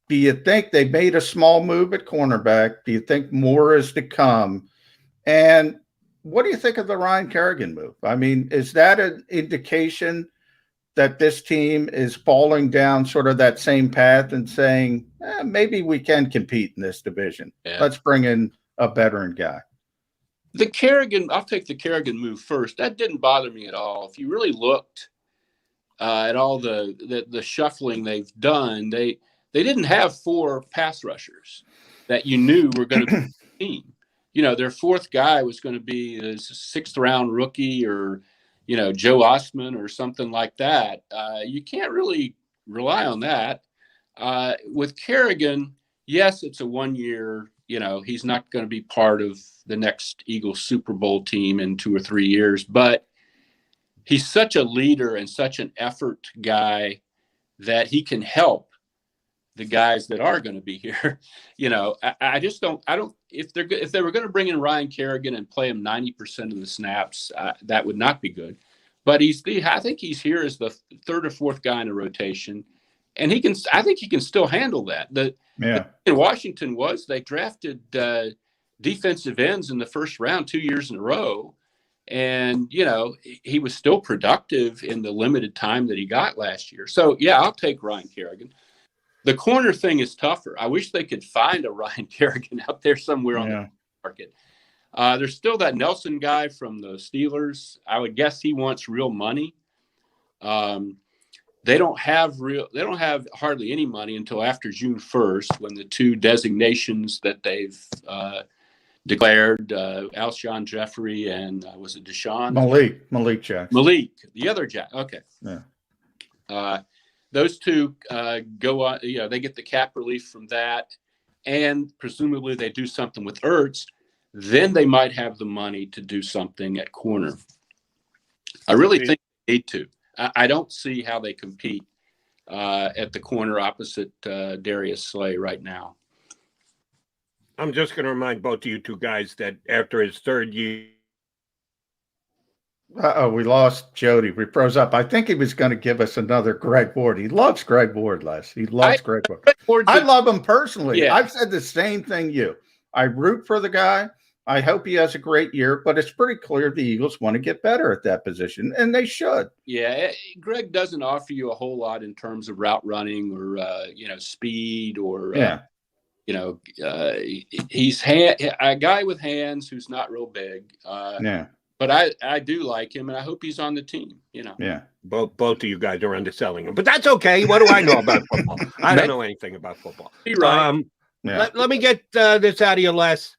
Do you think they made a small move at cornerback? Do you think more is to come? And what do you think of the Ryan Kerrigan move? I mean, is that an indication that this team is falling down sort of that same path and saying, maybe we can compete in this division? Yeah. Let's bring in a veteran guy. I'll take the Kerrigan move first. That didn't bother me at all. If you really looked at all the shuffling they've done, they didn't have 4 pass rushers that you knew were going to be the team. You know, their 4th guy was going to be a 6th round rookie or, you know, Joe Osman or something like that. You can't really rely on that. With Kerrigan, yes, it's a 1 year, you know, he's not going to be part of the next Eagles Super Bowl team in 2 or 3 years, but he's such a leader and such an effort guy that he can help the guys that are going to be here. You know, if they were going to bring in Ryan Kerrigan and play him 90% of the snaps, that would not be good. But I think he's here as the 3rd or 4th guy in a rotation, and I think he can still handle that. In Washington they drafted defensive ends in the 1st round 2 years in a row. And, you know, he was still productive in the limited time that he got last year. So, yeah, I'll take Ryan Kerrigan. The corner thing is tougher. I wish they could find a Ryan Kerrigan out there somewhere on the market. There's still that Nelson guy from the Steelers. I would guess he wants real money. They don't have hardly any money until after June 1st, when the 2 designations that they've declared, Alshon Jeffrey and was it Deshaun? Malik Jackson. Malik, the other Jack. Okay. Yeah. Those 2 go on, you know, they get the cap relief from that, and presumably they do something with Ertz. Then they might have the money to do something at corner. I really think they need to. I don't see how they compete at the corner opposite Darius Slay right now. I'm just going to remind both of you 2 guys that after his 3rd year. We lost Jody. We froze up. I think he was going to give us another Greg Ward. He loves Greg Ward, Les. He loves Greg Ward. I love him personally. Yeah. I've said the same thing I root for the guy. I hope he has a great year, but it's pretty clear the Eagles want to get better at that position, and they should. Yeah, Greg doesn't offer you a whole lot in terms of route running or, you know, speed or, you know, he's a guy with hands who's not real big. But I do like him, and I hope he's on the team. Yeah. Both of you guys are underselling him, but that's okay. What do I know about football? I don't know anything about football. You're right. Let me get this out of you, Les.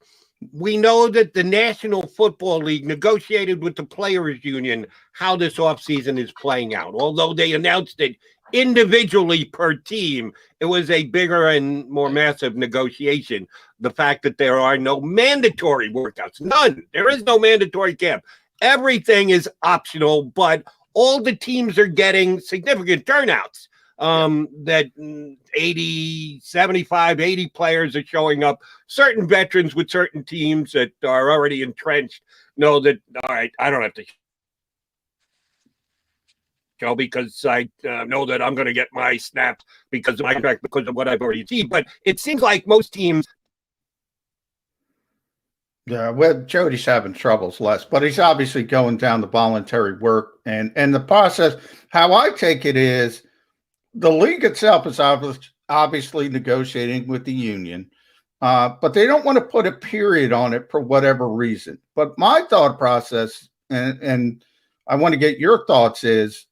We know that the National Football League negotiated with the Players Union how this offseason is playing out. Although they announced it individually per team, it was a bigger and more massive negotiation. The fact that there are no mandatory workouts, none. There is no mandatory camp. Everything is optional, but all the teams are getting significant turnouts. That 80, 75, 80 players are showing up. Certain veterans with certain teams that are already entrenched know that, all right, I don't have to show because I know that I'm going to get my snaps because of my contract, because of what I've already achieved. But it seems like most teams. Yeah, well, Jody's having troubles, Les, but he's obviously going down the voluntary work. And the process, how I take it is, the league itself is obviously negotiating with the union, but they don't want to put a period on it for whatever reason. But my thought process, and I want to get your thoughts, is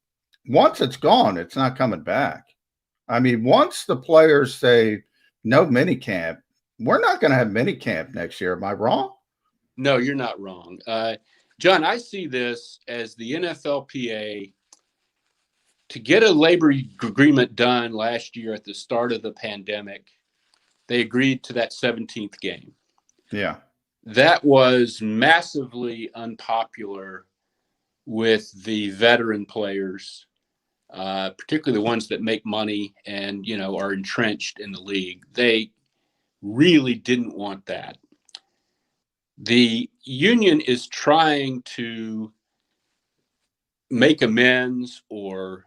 once it's gone, it's not coming back. I mean, once the players say no mini camp, we're not going to have mini camp next year. Am I wrong? No, you're not wrong. John, I see this as the NFLPA to get a labor agreement done last year at the start of the pandemic. They agreed to that 17th game. Yeah. That was massively unpopular with the veteran players, particularly the ones that make money and, are entrenched in the league. They really didn't want that. The union is trying to make amends or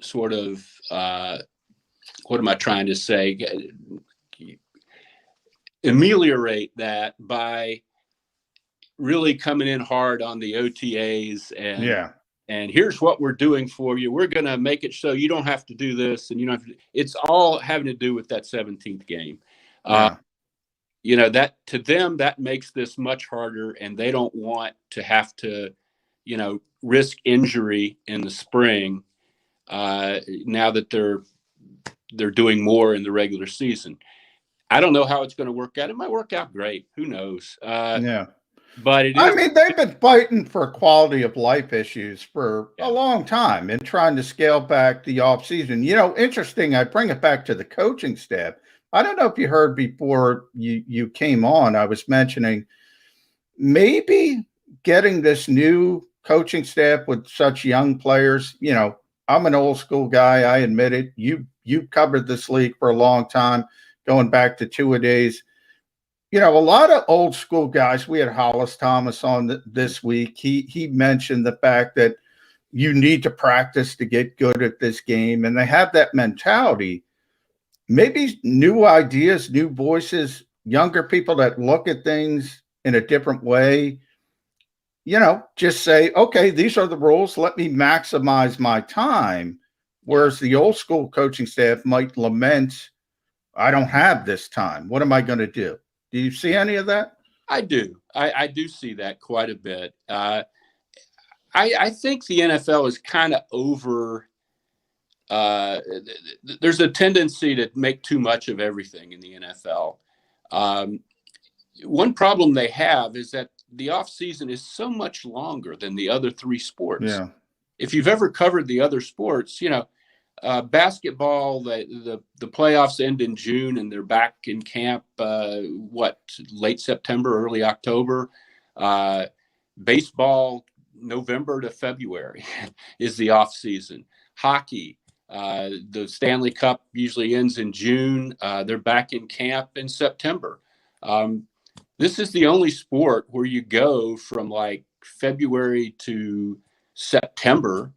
sort of, what am I trying to say? Ameliorate that by really coming in hard on the OTAs and here's what we're doing for you. We're going to make it so you don't have to do this and you don't have to. It's all having to do with that 17th game. That to them, that makes this much harder, and they don't want to have to, risk injury in the spring. Now that they're doing more in the regular season. I don't know how it's going to work out. It might work out great. Who knows? But they've been fighting for quality of life issues for a long time and trying to scale back the offseason. Interesting. I bring it back to the coaching staff. I don't know if you heard before you came on, I was mentioning maybe getting this new coaching staff with such young players. I'm an old school guy. I admit it. You covered this league for a long time, going back to two-a-days. A lot of old school guys. We had Hollis Thomas on this week. He mentioned the fact that you need to practice to get good at this game, and they have that mentality. Maybe new ideas, new voices, younger people that look at things in a different way. Just say, okay, these are the rules. Let me maximize my time. Whereas the old school coaching staff might lament, I don't have this time. What am I going to do? Do you see any of that? I do. I do see that quite a bit. I think the NFL is kind of over. There's a tendency to make too much of everything in the NFL. One problem they have is that the off season is so much longer than the other three sports. Yeah. If you've ever covered the other sports, basketball, the playoffs end in June and they're back in camp, late September, early October. Baseball, November to February is the off season. Hockey, the Stanley Cup usually ends in June. They're back in camp in September. This is the only sport where you go from like February to September,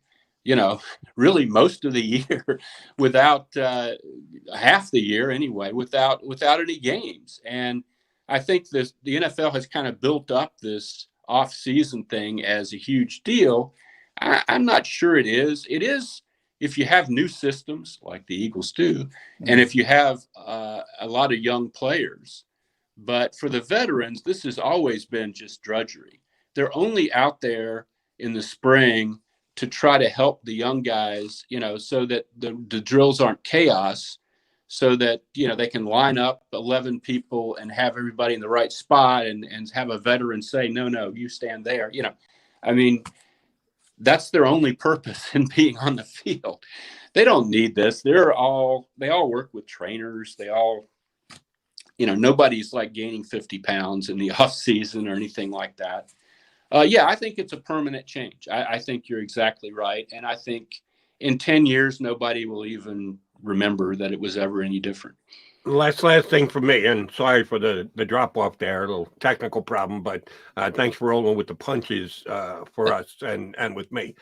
really most of the year without half the year anyway, without any games. And I think the NFL has kind of built up this off-season thing as a huge deal. I'm not sure it is. It is if you have new systems like the Eagles do, and if you have a lot of young players. But for the veterans, this has always been just drudgery. they're only out there in the spring to try to help the young guys, so that the drills aren't chaos, so that, they can line up 11 people and have everybody in the right spot and have a veteran say, no, you stand there. I mean, that's their only purpose in being on the field. They don't need this. They all work with trainers. They all, nobody's like gaining 50 pounds in the off season or anything like that. I think it's a permanent change. I think you're exactly right. And I think in 10 years, nobody will even remember that it was ever any different. Last thing for me, and sorry for the drop off there, a little technical problem, but thanks for rolling with the punches for us and with me.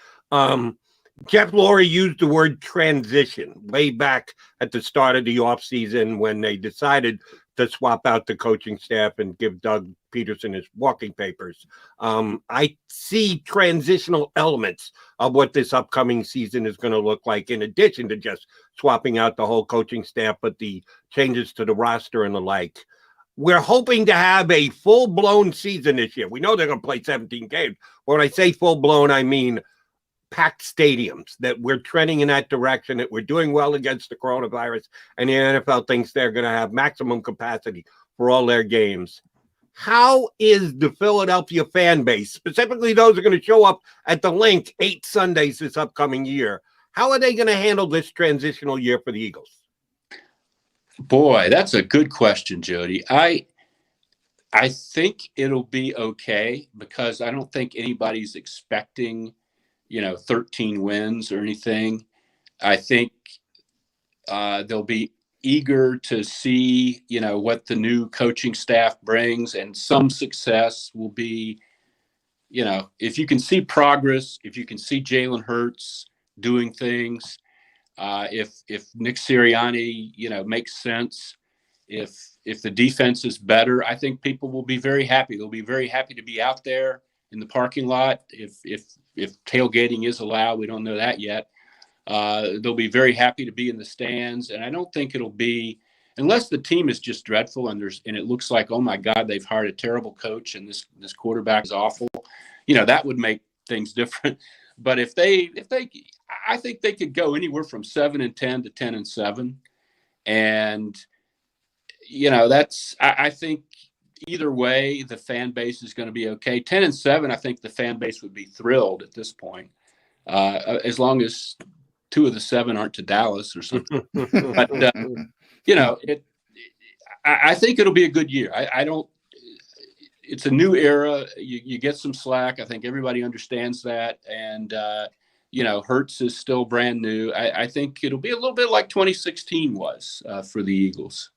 Jeff Lurie used the word transition way back at the start of the offseason when they decided to swap out the coaching staff and give Doug Peterson his walking papers. I see transitional elements of what this upcoming season is going to look like, in addition to just swapping out the whole coaching staff, but the changes to the roster and the like. We're hoping to have a full-blown season this year. We know they're going to play 17 games. When I say full-blown, I mean packed stadiums, that we're trending in that direction, that we're doing well against the coronavirus, and the NFL thinks they're going to have maximum capacity for all their games. How is the Philadelphia fan base, specifically those who are going to show up at the Link 8 Sundays this upcoming year, how are they going to handle this transitional year for the Eagles? Boy, that's a good question, Jody. I think it'll be okay, because I don't think anybody's expecting 13 wins or anything. I think they'll be eager to see, what the new coaching staff brings, and some success will be, if you can see progress, if you can see Jalen Hurts doing things, if Nick Sirianni, makes sense, if the defense is better, I think people will be very happy. They'll be very happy to be out there in the parking lot. If tailgating is allowed, we don't know that yet. They'll be very happy to be in the stands. And I don't think it'll be, unless the team is just dreadful and it looks like, oh my God, they've hired a terrible coach and this quarterback is awful, that would make things different. But if they, I think they could go anywhere from 7-10 to 10-7. And, I think either way, the fan base is going to be okay. 10-7, I think the fan base would be thrilled at this point, as long as 2 of the 7 aren't to Dallas or something. But I think it'll be a good year. It's a new era. You get some slack. I think everybody understands that. And Hurts is still brand new. I think it'll be a little bit like 2016 was for the Eagles.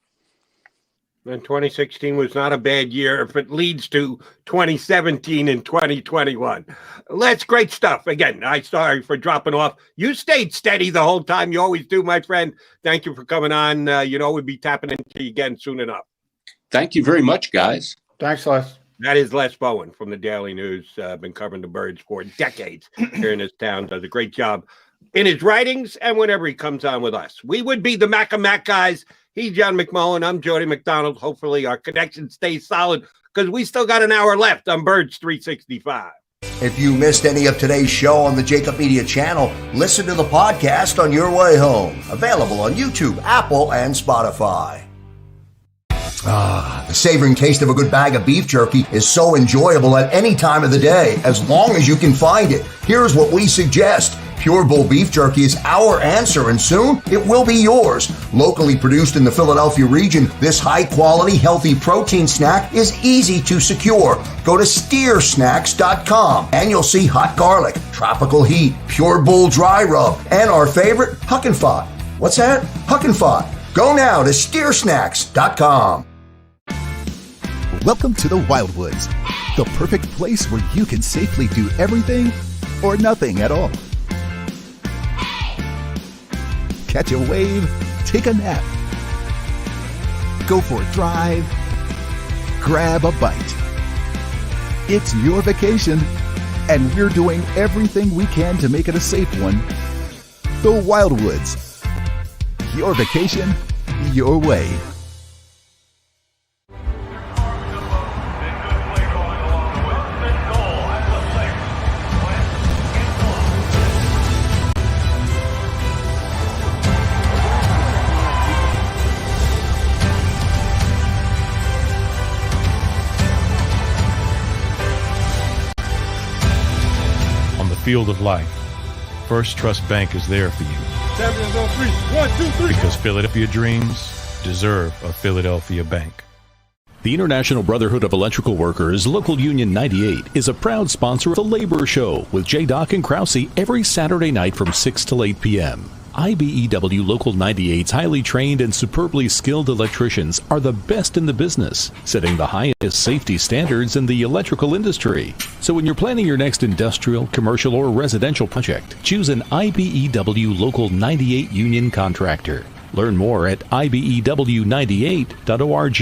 And 2016 was not a bad year if it leads to 2017 and 2021. That's great stuff. Again, I'm sorry for dropping off. You stayed steady the whole time. You always do, my friend. Thank you for coming on. We'll be tapping into you again soon enough. Thank you very much, guys. Thanks, Les. That is Les Bowen from the Daily News. Been covering the Birds for decades here in this town. Does a great job in his writings and whenever he comes on with us. We would be the Mac and Mac guys. He's John McMullen. I'm Jody McDonald. Hopefully our connection stays solid, because we still got an hour left on Birds 365. If you missed any of today's show on the JAKIB Media channel, listen to the podcast on your way home. Available on YouTube, Apple, and Spotify. The savoring taste of a good bag of beef jerky is so enjoyable at any time of the day, as long as you can find it. Here's what we suggest. Pure Bull Beef Jerky is our answer, and soon it will be yours. Locally produced in the Philadelphia region, this high-quality, healthy protein snack is easy to secure. Go to steersnacks.com, and you'll see hot garlic, tropical heat, Pure Bull dry rub, and our favorite, Huck and Fod. What's that? Huck and Fod. Go now to steersnacks.com. Welcome to the Wildwoods, the perfect place where you can safely do everything or nothing at all. Catch a wave, take a nap, go for a drive, grab a bite. It's your vacation, and we're doing everything we can to make it a safe one. The Wildwoods. Your vacation, your way. field of life, First Trust Bank is there for you. Champions on 3. 1, 2, 3. Because Philadelphia dreams deserve a Philadelphia bank. The International Brotherhood of Electrical Workers, Local Union 98, is a proud sponsor of the Labor Show with J. and Krause every Saturday night from 6 to 8 p.m. IBEW Local 98's highly trained and superbly skilled electricians are the best in the business, setting the highest safety standards in the electrical industry. So when you're planning your next industrial, commercial, or residential project, choose an IBEW Local 98 union contractor. Learn more at ibew98.org.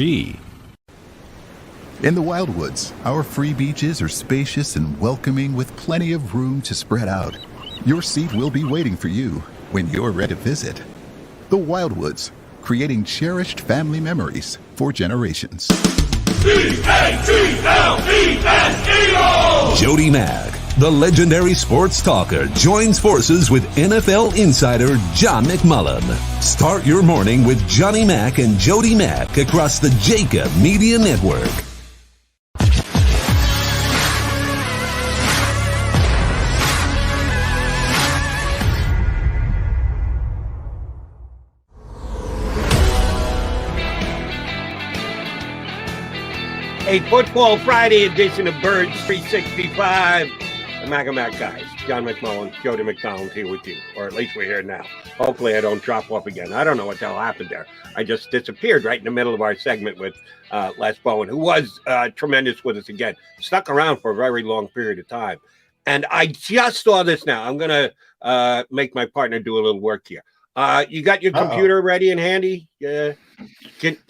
In the Wildwoods, our free beaches are spacious and welcoming with plenty of room to spread out. Your seat will be waiting for you when you're ready to visit. The Wildwoods, creating cherished family memories for generations. Jody Mack, the legendary sports talker, joins forces with NFL insider John McMullen. Start your morning with Johnny Mack and Jody Mack across the JAKIB Media Network. A Football Friday edition of Birds 365. The Mac guys, John McMullen, Jody McDonald here with you, or at least we're here now. Hopefully I don't drop off again. I don't know what the hell happened there. I just disappeared right in the middle of our segment with Les Bowen, who was tremendous with us again. Stuck around for a very long period of time. And I just saw this now. I'm going to make my partner do a little work here. You got your computer ready and handy? Can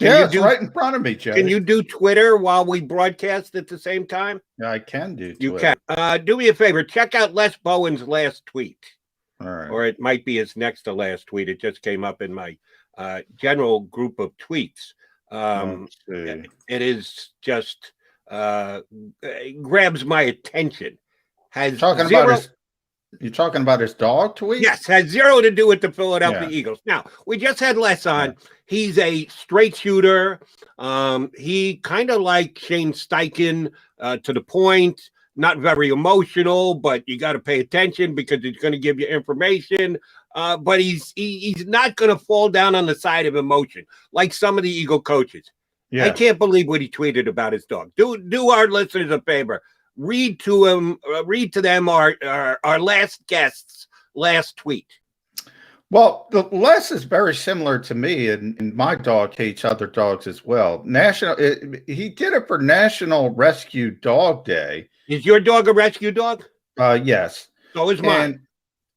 you it's right in front of me, Joe. Can you do Twitter while we broadcast at the same time? Yeah, I can do Twitter. You can. Do me a favor. Check out Les Bowen's last tweet. All right. Or it might be his next to last tweet. It just came up in my general group of tweets. It is just it grabs my attention. You're talking about his dog tweet? Yes, has zero to do with the Philadelphia Eagles. Now, we just had Les on. He's a straight shooter. He kind of like Shane Steichen, to the point, not very emotional, but you got to pay attention because he's going to give you information. But he's not going to fall down on the side of emotion like some of the Eagle coaches. Yeah. I can't believe what he tweeted about his dog. Do our listeners a favor. Read to them our last guest's last tweet. Well, the Les is very similar to me, and my dog hates other dogs as well. He did it for National Rescue Dog Day. Is your dog a rescue dog? Yes. So is mine.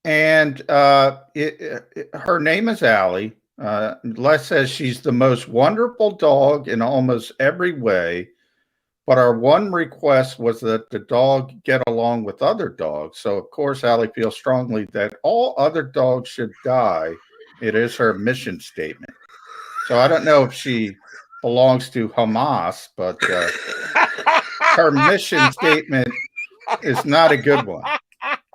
And her name is Allie. Les says she's the most wonderful dog in almost every way. But our one request was that the dog get along with other dogs. So, of course, Allie feels strongly that all other dogs should die. It is her mission statement. So I don't know if she belongs to Hamas, but her mission statement is not a good one.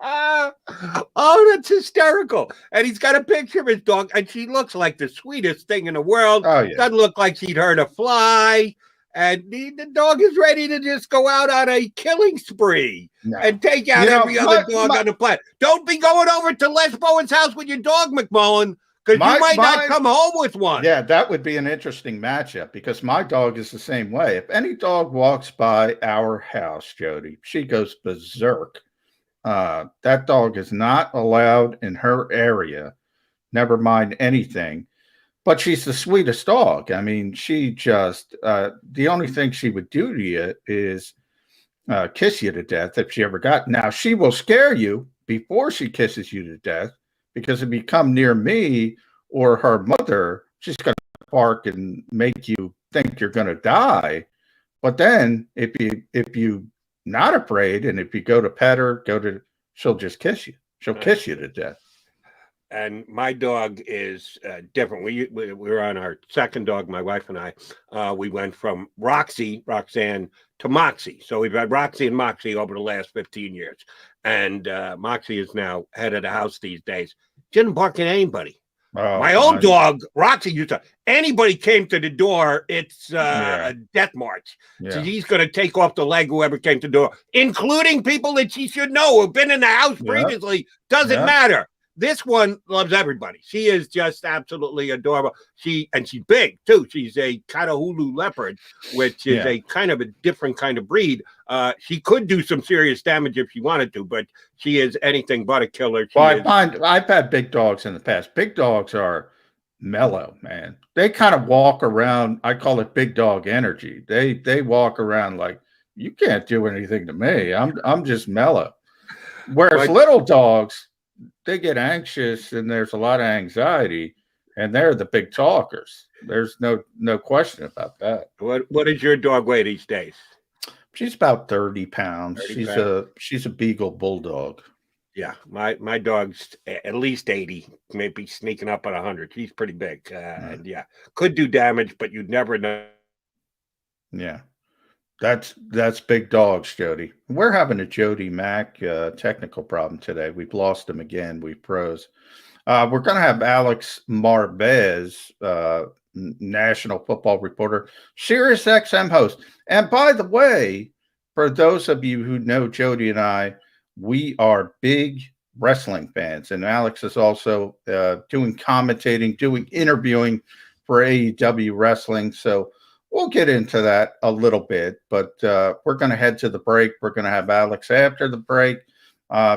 Oh, that's hysterical. And he's got a picture of his dog, and she looks like the sweetest thing in the world. Oh, yeah. Doesn't look like she'd hurt a fly. And the dog is ready to just go out on a killing spree and take out every other dog on the planet. Don't be going over to Les Bowen's house with your dog, McMullen, because you might not come home with one. Yeah, that would be an interesting matchup because my dog is the same way. If any dog walks by our house, Jody, she goes berserk. That dog is not allowed in her area, never mind anything. But she's the sweetest dog. I mean, she just, the only thing she would do to you is kiss you to death if she ever got. Now, she will scare you before she kisses you to death because if you come near me or her mother, she's going to bark and make you think you're going to die. But then if you not afraid and if you go to pet her, she'll just kiss you. She'll kiss you to death. And my dog is different. We were on our second dog, my wife and I. We went from Roxanne, to Moxie. So we've had Roxy and Moxie over the last 15 years. And Moxie is now head of the house these days. She didn't bark at anybody. My old dog, Roxy, used to, anybody came to the door, it's a death march. Yeah. So he's going to take off the leg whoever came to the door, including people that she should know who've been in the house previously. Doesn't matter. This one loves everybody. She is just absolutely adorable. She's big too. She's a Catahoula leopard, which is a kind of a different kind of breed. She could do some serious damage if she wanted to, but she is anything but a killer. I've had big dogs in the past. Big dogs are mellow, man. They kind of walk around. I call it big dog energy. They walk around like, you can't do anything to me. I'm just mellow. Whereas little dogs, they get anxious and there's a lot of anxiety, and they're the big talkers. There's no question about that. What does your dog weigh these days? She's about 30 pounds. She's a Beagle Bulldog. Yeah, my dog's at least 80, maybe sneaking up at 100. She's pretty big, and could do damage, but you'd never know. Yeah. That's big dogs, Jody. We're having a Jody Mack technical problem today. We've lost him again. We froze. We're going to have Alex Marvez, national football reporter, Sirius XM host. And by the way, for those of you who know Jody and I, we are big wrestling fans. And Alex is also doing commentating, doing interviewing for AEW Wrestling. So we'll get into that a little bit, but we're going to head to the break. We're going to have Alex after the break.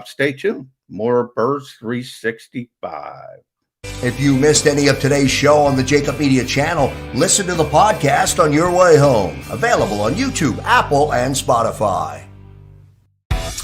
Stay tuned. More Birds 365. If you missed any of today's show on the JAKIB Media channel, listen to the podcast on your way home. Available on YouTube, Apple, and Spotify.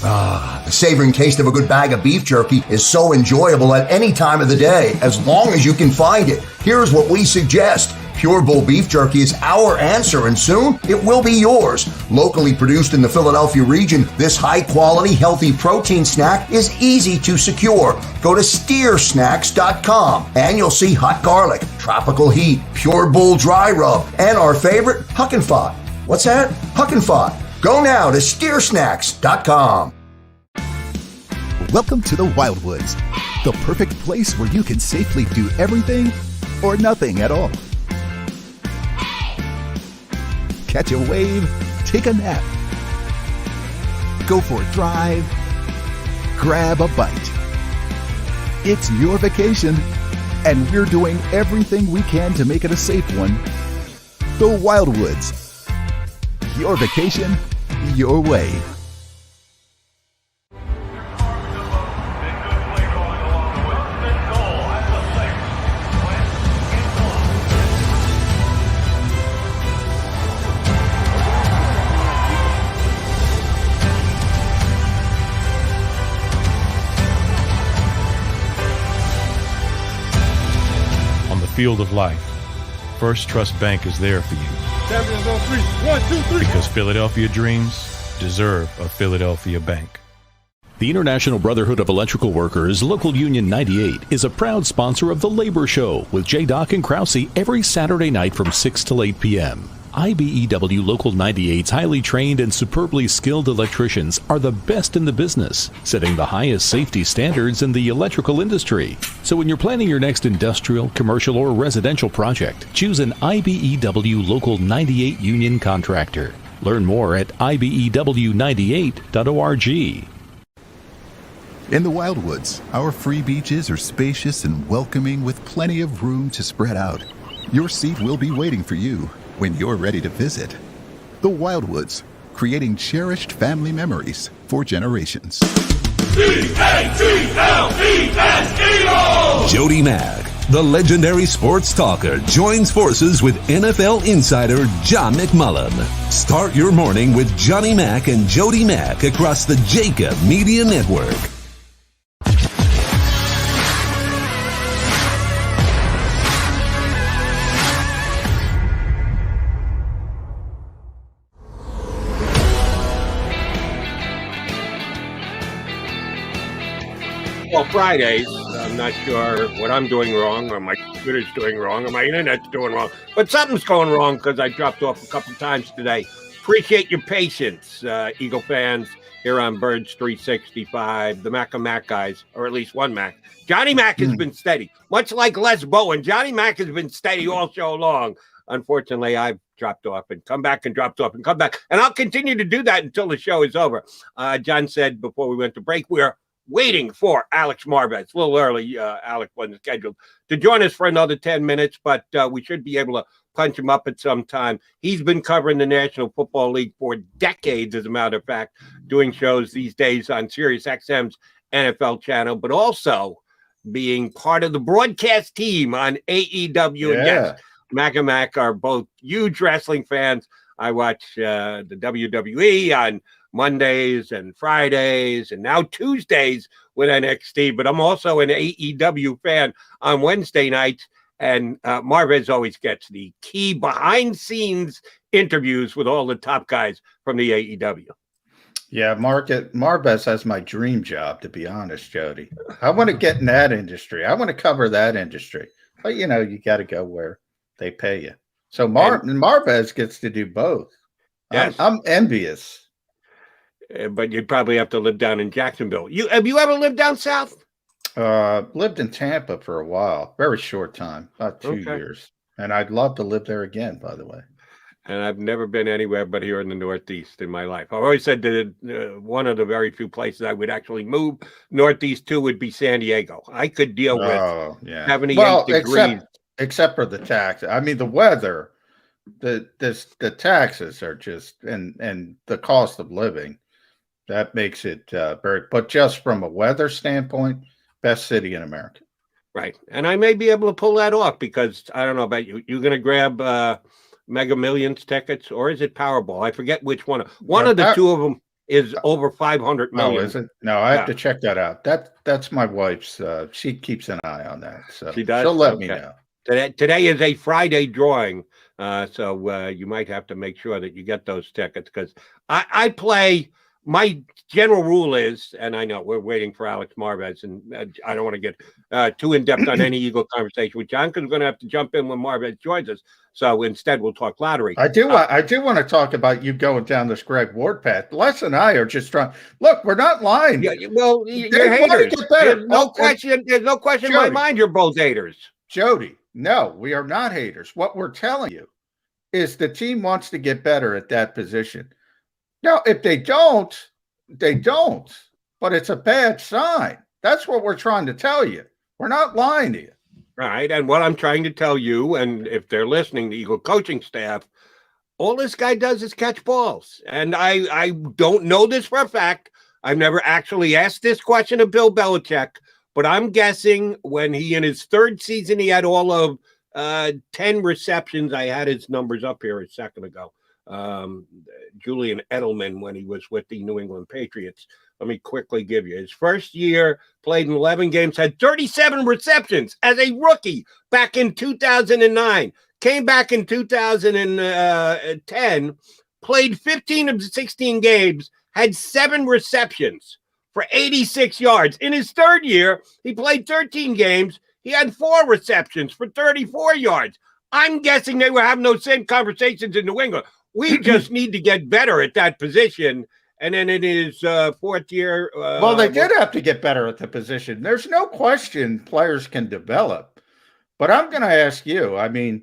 The savoring taste of a good bag of beef jerky is so enjoyable at any time of the day, as long as you can find it. Here's what we suggest. Pure Bull Beef Jerky is our answer, and soon it will be yours. Locally produced in the Philadelphia region, this high-quality, healthy protein snack is easy to secure. Go to steersnacks.com, and you'll see hot garlic, tropical heat, Pure Bull dry rub, and our favorite, Huck and Fod. What's that? Huck and Fod. Go now to steersnacks.com. Welcome to the Wildwoods, the perfect place where you can safely do everything or nothing at all. Catch a wave, take a nap, go for a drive, grab a bite. It's your vacation, and we're doing everything we can to make it a safe one. The Wildwoods. Your vacation, your way. Field of life, First Trust Bank is there for you. Champions on 3. 1, 2, 3. Because Philadelphia dreams deserve a Philadelphia bank. The International Brotherhood of Electrical Workers, Local Union 98, is a proud sponsor of The Labor Show with J. and Krause every Saturday night from 6 till 8 p.m. IBEW Local 98's highly trained and superbly skilled electricians are the best in the business, setting the highest safety standards in the electrical industry. So when you're planning your next industrial, commercial, or residential project, choose an IBEW Local 98 union contractor. Learn more at ibew98.org. In the Wildwoods, our free beaches are spacious and welcoming with plenty of room to spread out. Your seat will be waiting for you when you're ready to visit. The Wildwoods, creating cherished family memories for generations. D-A-T-L-E-S-E-O! Jody Mack, the legendary sports talker, joins forces with NFL insider John McMullen. Start your morning with Johnny Mack and Jody Mack across the JAKIB Media Network. Well, Fridays, I'm not sure what I'm doing wrong, or my computer's doing wrong, or my internet's doing wrong, but something's going wrong because I dropped off a couple times today. Appreciate your patience, Eagle fans. here on Birds 365. The Mac and Mac guys, or at least one Mac. Johnny Mac has been steady, much like Les Bowen. Johnny Mac has been steady all show long. Unfortunately, I've dropped off and come back and dropped off and come back. And I'll continue to do that until the show is over. John said before we went to break, we're waiting for Alex Marvez. A little early, Alex wasn't scheduled to join us for another 10 minutes, but we should be able to punch him up at some time. He's been covering the National Football League for decades, as a matter of fact, doing shows these days on Sirius XM's NFL channel, but also being part of the broadcast team on AEW. And yes, Mac and Mac are both huge wrestling fans. I watch the WWE on Mondays and Fridays and now Tuesdays with NXT, but I'm also an AEW fan on Wednesday nights. And Marvez always gets the key behind-scenes interviews with all the top guys from the AEW. Yeah, Marvez has my dream job, to be honest, Jody. I want to get in that industry. I want to cover that industry. But, you got to go where they pay you. So Marvez gets to do both. Yes. I'm envious. But you'd probably have to live down in Jacksonville. Have you ever lived down south? Lived in Tampa for a while. Very short time, about 2 years. And I'd love to live there again, by the way. And I've never been anywhere but here in the Northeast in my life. I've always said that one of the very few places I would actually move Northeast to would be San Diego. I could deal with 78 degrees. Except for the tax. I mean, the weather, the taxes are just, and the cost of living, that makes it but just from a weather standpoint, best city in America. Right. And I may be able to pull that off because I don't know about you. You're going to grab Mega Millions tickets, or is it Powerball? I forget which one. One of the two of them is over 500 million. Oh, is it? No, I have to check that out. That's my wife's. She keeps an eye on that. So she does? She'll let me know. Today is a Friday drawing, so you might have to make sure that you get those tickets because I play. My general rule is, and I know we're waiting for Alex Marvez, and I don't want to get too in-depth on any Eagle conversation with John because we're going to have to jump in when Marvez joins us. So instead, we'll talk lottery. I do want to talk about you going down this Greg Ward path. Les and I are just trying. Look, we're not lying. Yeah, well, you're haters. There's no question. There's no question in my mind. You're both haters, Jody. No, we are not haters. What we're telling you is the team wants to get better at that position. Now, if they don't, they don't. But it's a bad sign. That's what we're trying to tell you. We're not lying to you. Right. And what I'm trying to tell you, and if they're listening, the Eagle coaching staff, all this guy does is catch balls. And I don't know this for a fact. I've never actually asked this question of Bill Belichick, but I'm guessing when he, in his third season, he had all of 10 receptions. I had his numbers up here a second ago. Julian Edelman when he was with the New England Patriots. Let me quickly give you his first year, played in 11 games, had 37 receptions as a rookie back in 2009. Came back in 2010, played 15 of the 16 games, had 7 receptions for 86 yards. In his third year, he played 13 games. He had 4 receptions for 34 yards. I'm guessing they were having those same conversations in New England. We just need to get better at that position. And then in his fourth year. Well, they did have to get better at the position. There's no question players can develop. But I'm going to ask you, I mean,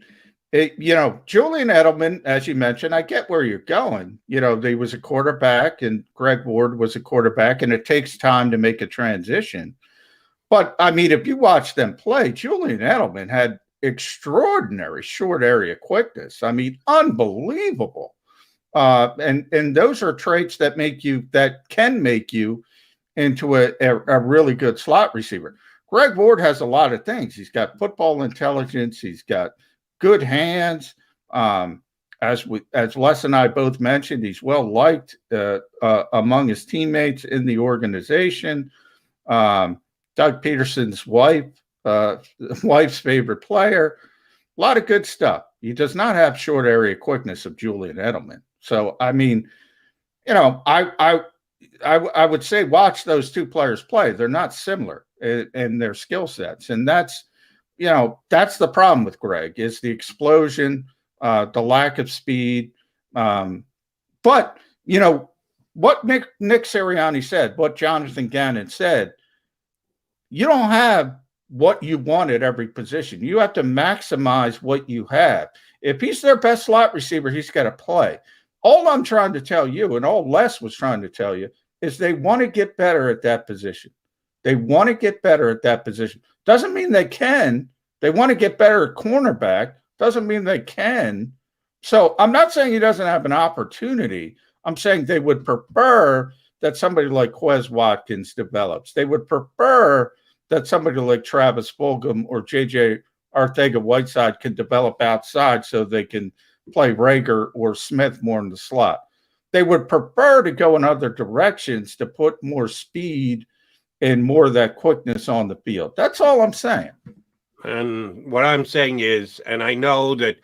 Julian Edelman, as you mentioned, I get where you're going. He was a quarterback and Greg Ward was a quarterback, and it takes time to make a transition. But, I mean, if you watch them play, Julian Edelman had extraordinary short area quickness. I mean, unbelievable. And those are traits that can make you into a really good slot receiver. Greg Ward has a lot of things. He's got football intelligence. He's got good hands. As Les and I both mentioned, he's well liked among his teammates in the organization. Doug Peterson's wife's favorite player. A lot of good stuff. He does not have short area quickness of Julian Edelman. So, I mean, I would say watch those two players play. They're not similar in their skill sets. And that's the problem with Greg is the explosion, the lack of speed. But, what Nick Sirianni said, what Jonathan Gannon said, you don't have what you want at every position. You have to maximize what you have. If he's their best slot receiver, he's got to play. All I'm trying to tell you, and all Les was trying to tell you, is they want to get better at that position. They want to get better at that position. Doesn't mean they can. They want to get better at cornerback. Doesn't mean they can. So I'm not saying he doesn't have an opportunity. I'm saying they would prefer that somebody like Quez Watkins develops. They would prefer that somebody like Travis Fulgham or J.J. Arcega-Whiteside can develop outside so they can play Rager or Smith more in the slot. They would prefer to go in other directions to put more speed and more of that quickness on the field. That's all I'm saying. And what I'm saying is, and I know that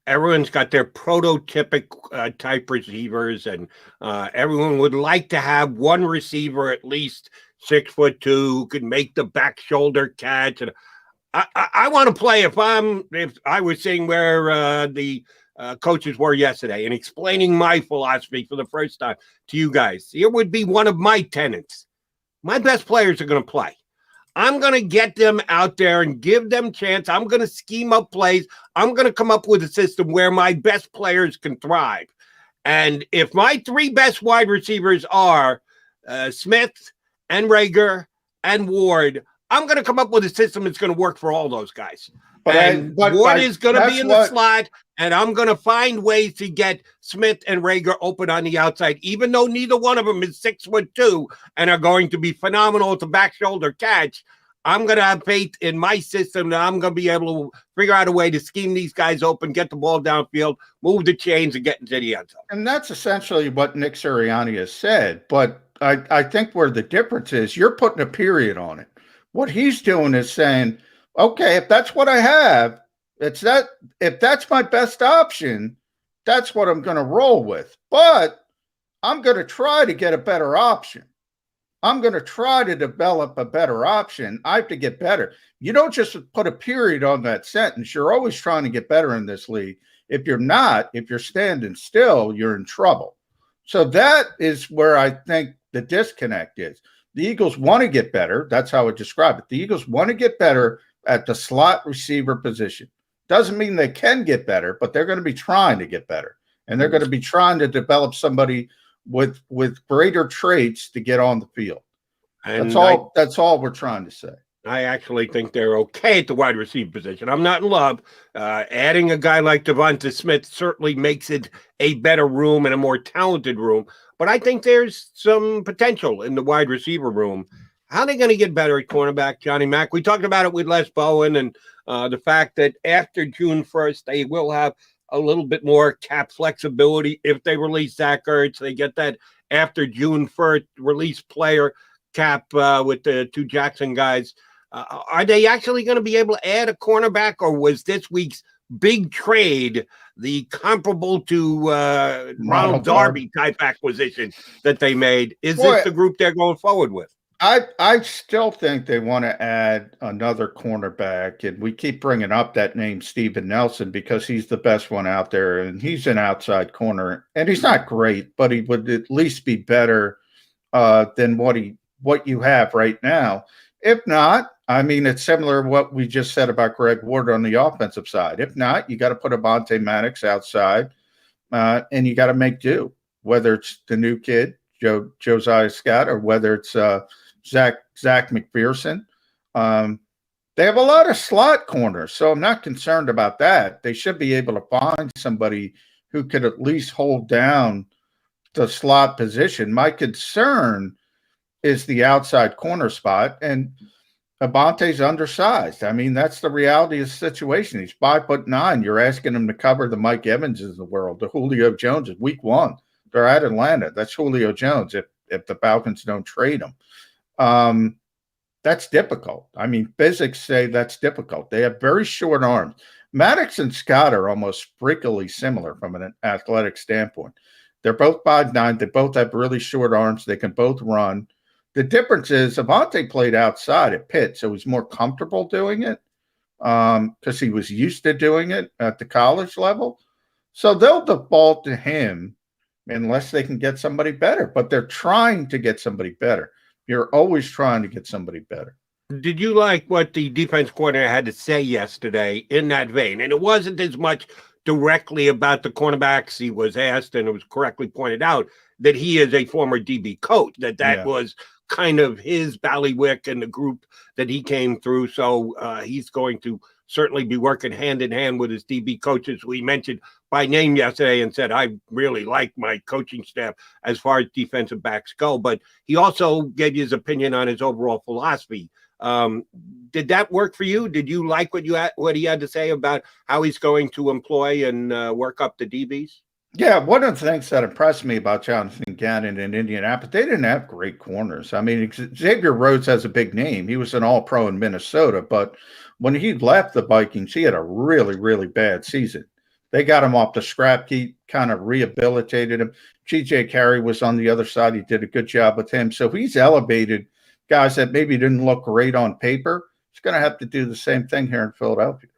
everyone's got their prototypic type receivers, and everyone would like to have one receiver at least 6'2" who could make the back shoulder catch. And I want to play if I was seeing where the coaches were yesterday and explaining my philosophy for the first time to you guys. Here would be one of my tenets. My best players are going to play. I'm going to get them out there and give them chance. I'm going to scheme up plays. I'm going to come up with a system where my best players can thrive. And if my three best wide receivers are Smith and Rager and Ward, I'm going to come up with a system that's going to work for all those guys. But Ward is going to be in the slot, and I'm going to find ways to get Smith and Rager open on the outside, even though neither one of them is 6'2" and are going to be phenomenal at the back shoulder catch. I'm going to have faith in my system that I'm going to be able to figure out a way to scheme these guys open, get the ball downfield, move the chains, and get into the end zone. And that's essentially what Nick Sirianni has said. But I think where the difference is, you're putting a period on it. What he's doing is saying, okay, if that's what I have, if that's my best option, that's what I'm going to roll with. But I'm going to try to get a better option. I'm going to try to develop a better option. I have to get better. You don't just put a period on that sentence. You're always trying to get better in this league. If you're not, if you're standing still, you're in trouble. So that is where I think the disconnect is. The Eagles want to get better. That's how I would describe it. The Eagles want to get better at the slot receiver position. Doesn't mean they can get better, but they're going to be trying to get better. And they're going to be trying to develop somebody with greater traits to get on the field. And that's all we're trying to say. I actually think they're okay at the wide receiver position. I'm not in love. Adding a guy like Devonta Smith certainly makes it a better room and a more talented room. But I think there's some potential in the wide receiver room. How are they going to get better at cornerback, Johnny Mack? We talked about it with Les Bowen and the fact that after June 1st, they will have a little bit more cap flexibility. If they release Zach Ertz, they get that after June 1st release player cap with the two Jackson guys. Are they actually going to be able to add a cornerback, or was this week's big trade the comparable to Ronald Darby type acquisition that they made? Is this the group they're going forward with? I still think they want to add another cornerback, and we keep bringing up that name Steven Nelson because he's the best one out there, and he's an outside corner, and he's not great, but he would at least be better than what you have right now. If not, I mean, it's similar to what we just said about Greg Ward on the offensive side. If not, you got to put Avonte Maddox outside, and you got to make do, whether it's the new kid, Josiah Scott, or whether it's Zach McPherson. They have a lot of slot corners, so I'm not concerned about that. They should be able to find somebody who could at least hold down the slot position. My concern is the outside corner spot, and Avonte's undersized. I mean, that's the reality of the situation. He's 5'9". You're asking him to cover the Mike Evanses of the world, the Julio Joneses. Week 1, they're at Atlanta. That's Julio Jones if the Falcons don't trade him. That's difficult. I mean, physics say that's difficult. They have very short arms. Maddox and Scott are almost freakily similar from an athletic standpoint. They're both 5'9". They both have really short arms. They can both run. The difference is Avonte played outside at Pitt, so he's more comfortable doing it because he was used to doing it at the college level. So they'll default to him unless they can get somebody better. But they're trying to get somebody better. You're always trying to get somebody better. Did you like what the defense coordinator had to say yesterday in that vein? And it wasn't as much directly about the cornerbacks. He was asked, and it was correctly pointed out, that he is a former DB coach, that was kind of his ballywick and the group that he came through. So he's going to certainly be working hand in hand with his DB coaches, we mentioned by name yesterday, and said, I really like my coaching staff as far as defensive backs go. But he also gave you his opinion on his overall philosophy. Did that work for you? Did you like what he had to say about how he's going to employ and work up the DBs? Yeah, one of the things that impressed me about Jonathan Gannon in Indianapolis, they didn't have great corners. I mean, Xavier Rhodes has a big name. He was an all-pro in Minnesota, but when he left the Vikings, he had a really, really bad season. They got him off the scrap heap, kind of rehabilitated him. G.J. Carey was on the other side. He did a good job with him. So he's elevated guys that maybe didn't look great on paper. He's going to have to do the same thing here in Philadelphia.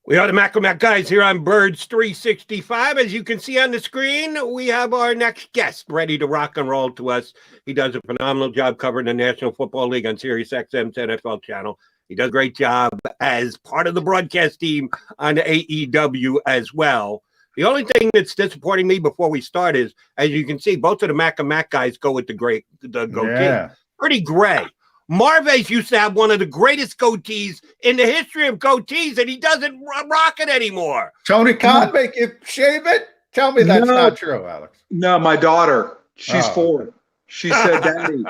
We are the Mac guys here on Birds 365. As you can see on the screen, we have our next guest ready to rock and roll to us. He does a phenomenal job covering the National Football League on Sirius XM's NFL channel. He does a great job as part of the broadcast team on AEW as well. The only thing that's disappointing me before we start is, as you can see, both of the Mac guys go with the goatee. Yeah. Pretty gray. Marvez used to have one of the greatest goatees in the history of goatees, and he doesn't rock it anymore. Tony Khan make you shave it? Tell me that's not true, Alex. No, my daughter, she's 4. She said, Daddy,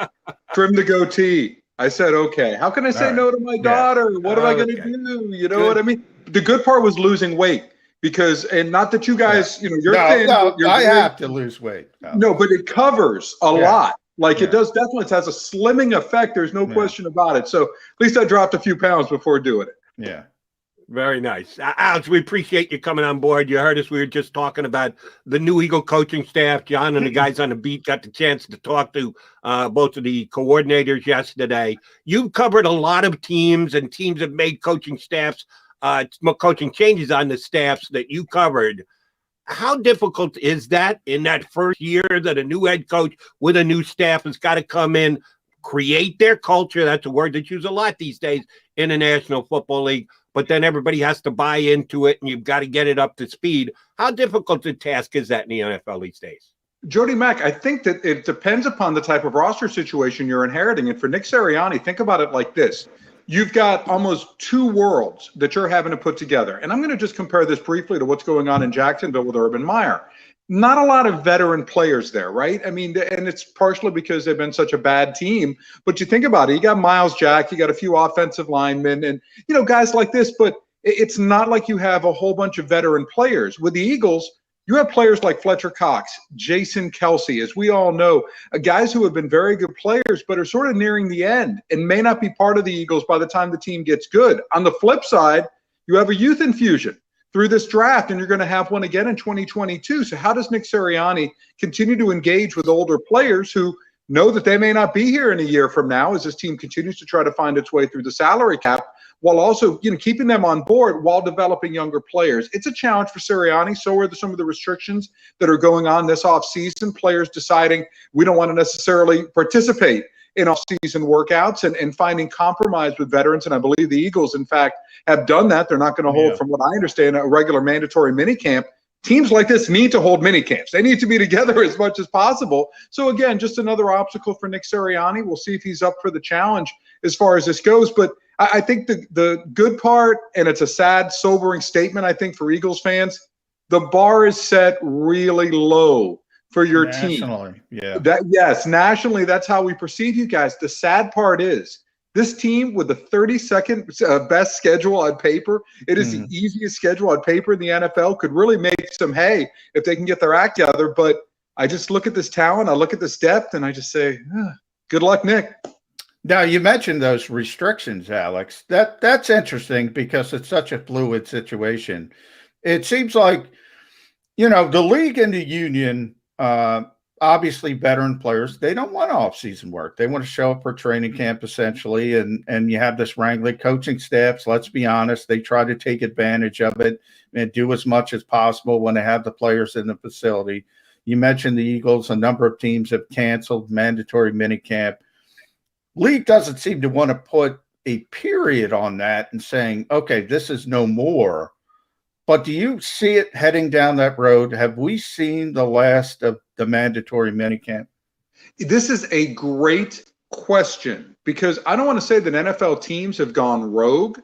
trim the goatee. I said, okay. How can I say no to my daughter? What am I going to do? You know what I mean? The good part was losing weight. Because, and not that you guys, you're thin. No, I have to lose weight. No, but it covers a lot. Like it does definitely. It has a slimming effect. There's no question about it. So at least I dropped a few pounds before doing it. Yeah. Very nice. Alex, we appreciate you coming on board. You heard us. We were just talking about the new Eagle coaching staff. John and the guys on the beat got the chance to talk to both of the coordinators yesterday. You've covered a lot of teams, and teams have made coaching staffs, coaching changes on the staffs that you covered. How difficult is that in that first year that a new head coach with a new staff has got to come in, create their culture? That's a word that's used a lot these days in the National Football League, but then everybody has to buy into it, and you've got to get it up to speed. How difficult a task is that in the NFL these days? Jody Mack, I think that it depends upon the type of roster situation you're inheriting. And for Nick Sirianni, think about it like this. You've got almost 2 worlds that you're having to put together. And I'm going to just compare this briefly to what's going on in Jacksonville with Urban Meyer. Not a lot of veteran players there, right? I mean, and it's partially because they've been such a bad team. But you think about it, you got Miles Jack, you got a few offensive linemen and, guys like this. But it's not like you have a whole bunch of veteran players. With the Eagles, you have players like Fletcher Cox, Jason Kelsey, as we all know, guys who have been very good players, but are sort of nearing the end and may not be part of the Eagles by the time the team gets good. On the flip side, you have a youth infusion through this draft, and you're going to have one again in 2022. So how does Nick Sirianni continue to engage with older players who know that they may not be here in a year from now as this team continues to try to find its way through the salary cap, while also keeping them on board while developing younger players? It's a challenge for Sirianni. So are some of the restrictions that are going on this offseason, players deciding we don't want to necessarily participate in off-season workouts and finding compromise with veterans. And I believe the Eagles, in fact, have done that. They're not going to hold, from what I understand, a regular mandatory minicamp. Teams like this need to hold minicamps. They need to be together as much as possible. So, again, just another obstacle for Nick Sirianni. We'll see if he's up for the challenge as far as this goes. But I think the good part, and it's a sad, sobering statement, I think, for Eagles fans, the bar is set really low for your team. Nationally, yeah. Nationally, that's how we perceive you guys. The sad part is this team with the 32nd best schedule on paper, it is the easiest schedule on paper in the NFL, could really make some hay if they can get their act together. But I just look at this talent, I look at this depth, and I just say, good luck, Nick. Now, you mentioned those restrictions, Alex. That's interesting because it's such a fluid situation. It seems like, the league and the union, obviously veteran players, they don't want off-season work. They want to show up for training camp, essentially, and you have this wrangling coaching staffs. Let's be honest, they try to take advantage of it and do as much as possible when they have the players in the facility. You mentioned the Eagles. A number of teams have canceled mandatory minicamp. League doesn't seem to want to put a period on that and saying, okay, this is no more. But do you see it heading down that road? Have we seen the last of the mandatory minicamp? This is a great question, because I don't want to say that NFL teams have gone rogue,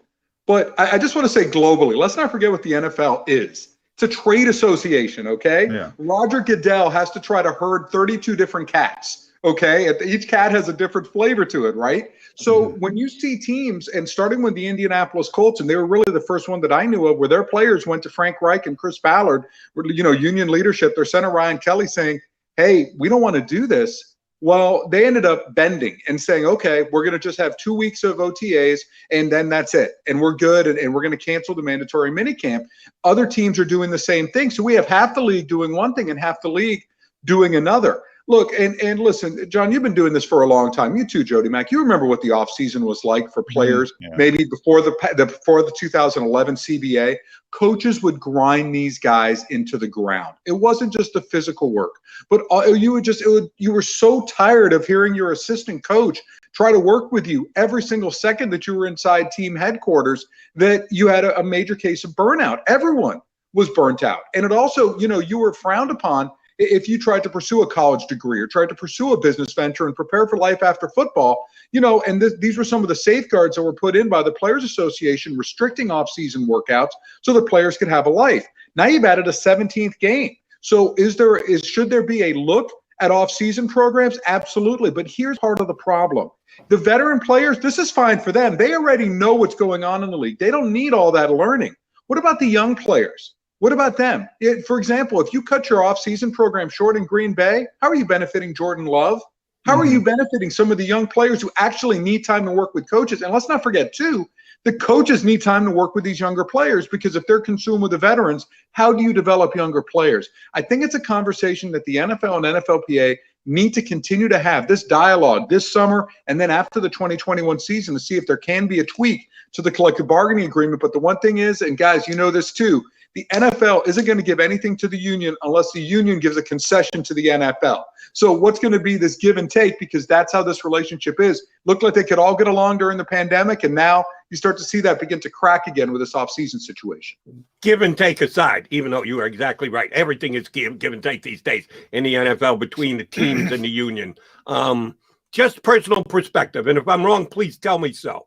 but I just want to say globally, let's not forget what the NFL is. It's a trade association, okay? Yeah. Roger Goodell has to try to herd 32 different cats, okay? Each cat has a different flavor to it, right? So when you see teams, and starting with the Indianapolis Colts, and they were really the first one that I knew of where their players went to Frank Reich and Chris Ballard, union leadership, their center Ryan Kelly saying, hey, we don't want to do this. Well, they ended up bending and saying, okay, we're going to just have 2 weeks of OTAs and then that's it. And we're good. And we're going to cancel the mandatory minicamp. Other teams are doing the same thing. So we have half the league doing one thing and half the league doing another. Look, and listen, John, you've been doing this for a long time. You too, Jody Mack. You remember what the offseason was like for players, maybe before the 2011 CBA. Coaches would grind these guys into the ground. It wasn't just the physical work, but you were so tired of hearing your assistant coach try to work with you every single second that you were inside team headquarters that you had a major case of burnout. Everyone was burnt out. And it also, you were frowned upon if you tried to pursue a college degree or tried to pursue a business venture and prepare for life after football, and these were some of the safeguards that were put in by the Players Association restricting off-season workouts so the players could have a life. Now you've added a 17th game. So should there be a look at off-season programs? Absolutely. But here's part of the problem. The veteran players, this is fine for them. They already know what's going on in the league. They don't need all that learning. What about the young players? What about them? For example, if you cut your off-season program short in Green Bay, how are you benefiting Jordan Love? How are you benefiting some of the young players who actually need time to work with coaches? And let's not forget, too, the coaches need time to work with these younger players, because if they're consumed with the veterans, how do you develop younger players? I think it's a conversation that the NFL and NFLPA need to continue to have, this dialogue this summer and then after the 2021 season, to see if there can be a tweak to the collective bargaining agreement. But the one thing is, and guys, you know this too, the NFL isn't going to give anything to the union unless the union gives a concession to the NFL. So what's going to be this give and take, because that's how this relationship is. Looked like they could all get along during the pandemic, and now you start to see that begin to crack again with this offseason situation. Give and take aside, even though you are exactly right, everything is give and take these days in the NFL between the teams and the union. Just personal perspective, and if I'm wrong, please tell me so.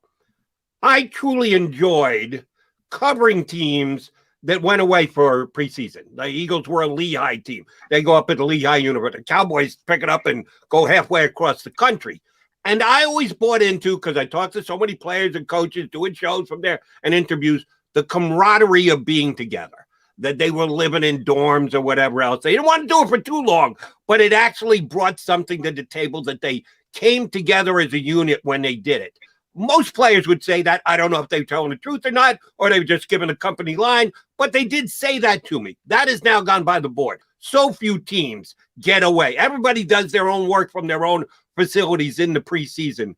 I truly enjoyed covering teams that went away for preseason. The Eagles were a Lehigh team. They go up at the Lehigh University. The Cowboys pick it up and go halfway across the country. And I always bought into, because I talked to so many players and coaches doing shows from there and interviews, the camaraderie of being together, that they were living in dorms or whatever else. They didn't want to do it for too long, but it actually brought something to the table, that they came together as a unit when they did it. Most players would say that. I don't know if they're telling the truth or not, or they were just giving a company line, but they did say that to me. That has now gone by the board. So few teams get away. Everybody does their own work from their own facilities in the preseason.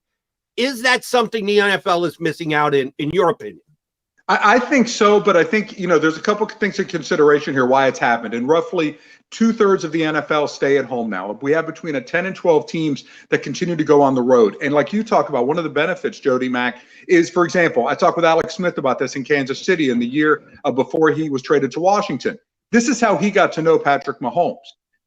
Is that something the NFL is missing out in your opinion? I think so, but I think, there's a couple of things in consideration here why it's happened. And roughly 2/3 of the NFL stay at home now. We have between 10 and 12 teams that continue to go on the road. And like you talk about, one of the benefits, Jody Mack, is, for example, I talked with Alex Smith about this in Kansas City in the year before he was traded to Washington. This is how he got to know Patrick Mahomes.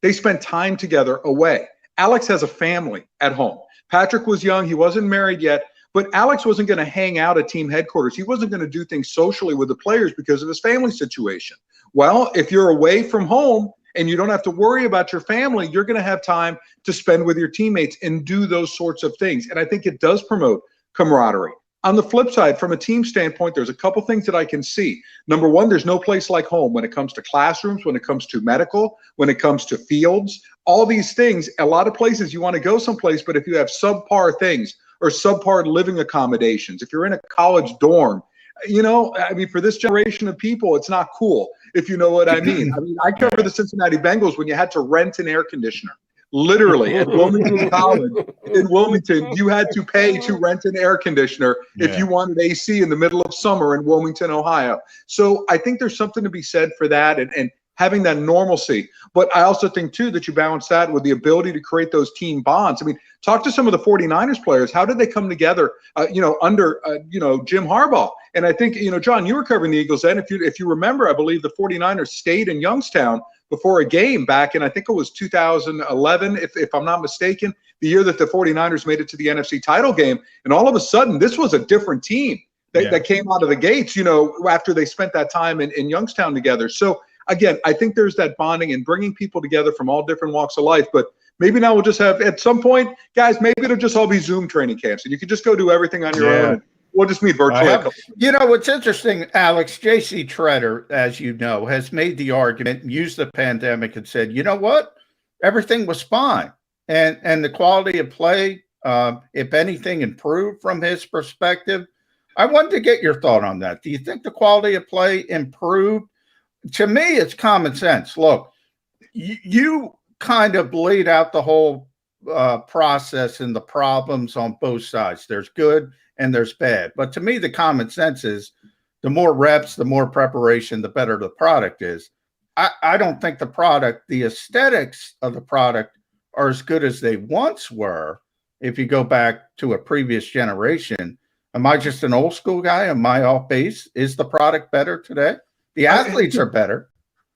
They spent time together away. Alex has a family at home. Patrick was young. He wasn't married yet. But Alex wasn't going to hang out at team headquarters. He wasn't going to do things socially with the players because of his family situation. Well, if you're away from home and you don't have to worry about your family, you're going to have time to spend with your teammates and do those sorts of things. And I think it does promote camaraderie. On the flip side, from a team standpoint, there's a couple things that I can see. Number one, there's no place like home when it comes to classrooms, when it comes to medical, when it comes to fields, all these things. A lot of places you want to go someplace, but if you have subpar things, or subpar living accommodations, if you're in a college dorm, for this generation of people, it's not cool, if you know what I mean. I cover the Cincinnati Bengals when you had to rent an air conditioner. Literally, at Wilmington College in Wilmington, you had to pay to rent an air conditioner if you wanted AC in the middle of summer in Wilmington, Ohio. So I think there's something to be said for that. And having that normalcy. But I also think, too, that you balance that with the ability to create those team bonds. I mean, talk to some of the 49ers players. How did they come together, under, Jim Harbaugh? And I think, John, you were covering the Eagles then. If you remember, I believe the 49ers stayed in Youngstown before a game back in, I think it was 2011, if I'm not mistaken, the year that the 49ers made it to the NFC title game. And all of a sudden, this was a different team that came out of the gates, after they spent that time in Youngstown together. So, again, I think there's that bonding and bringing people together from all different walks of life. But maybe now we'll just have, at some point, guys, maybe it'll just all be Zoom training camps, and you can just go do everything on your own. And we'll just meet virtually. What's interesting, Alex, J.C. Treader, as you know, has made the argument, used the pandemic and said, you know what? Everything was fine. And the quality of play, if anything, improved from his perspective. I wanted to get your thought on that. Do you think the quality of play improved? To me, it's common sense. Look, you kind of laid out the whole process and the problems on both sides. There's good and there's bad. But to me, the common sense is the more reps, the more preparation, the better the product is. I don't think the aesthetics of the product are as good as they once were. If you go back to a previous generation, am I just an old school guy? Am I off base? Is the product better today? The athletes are better.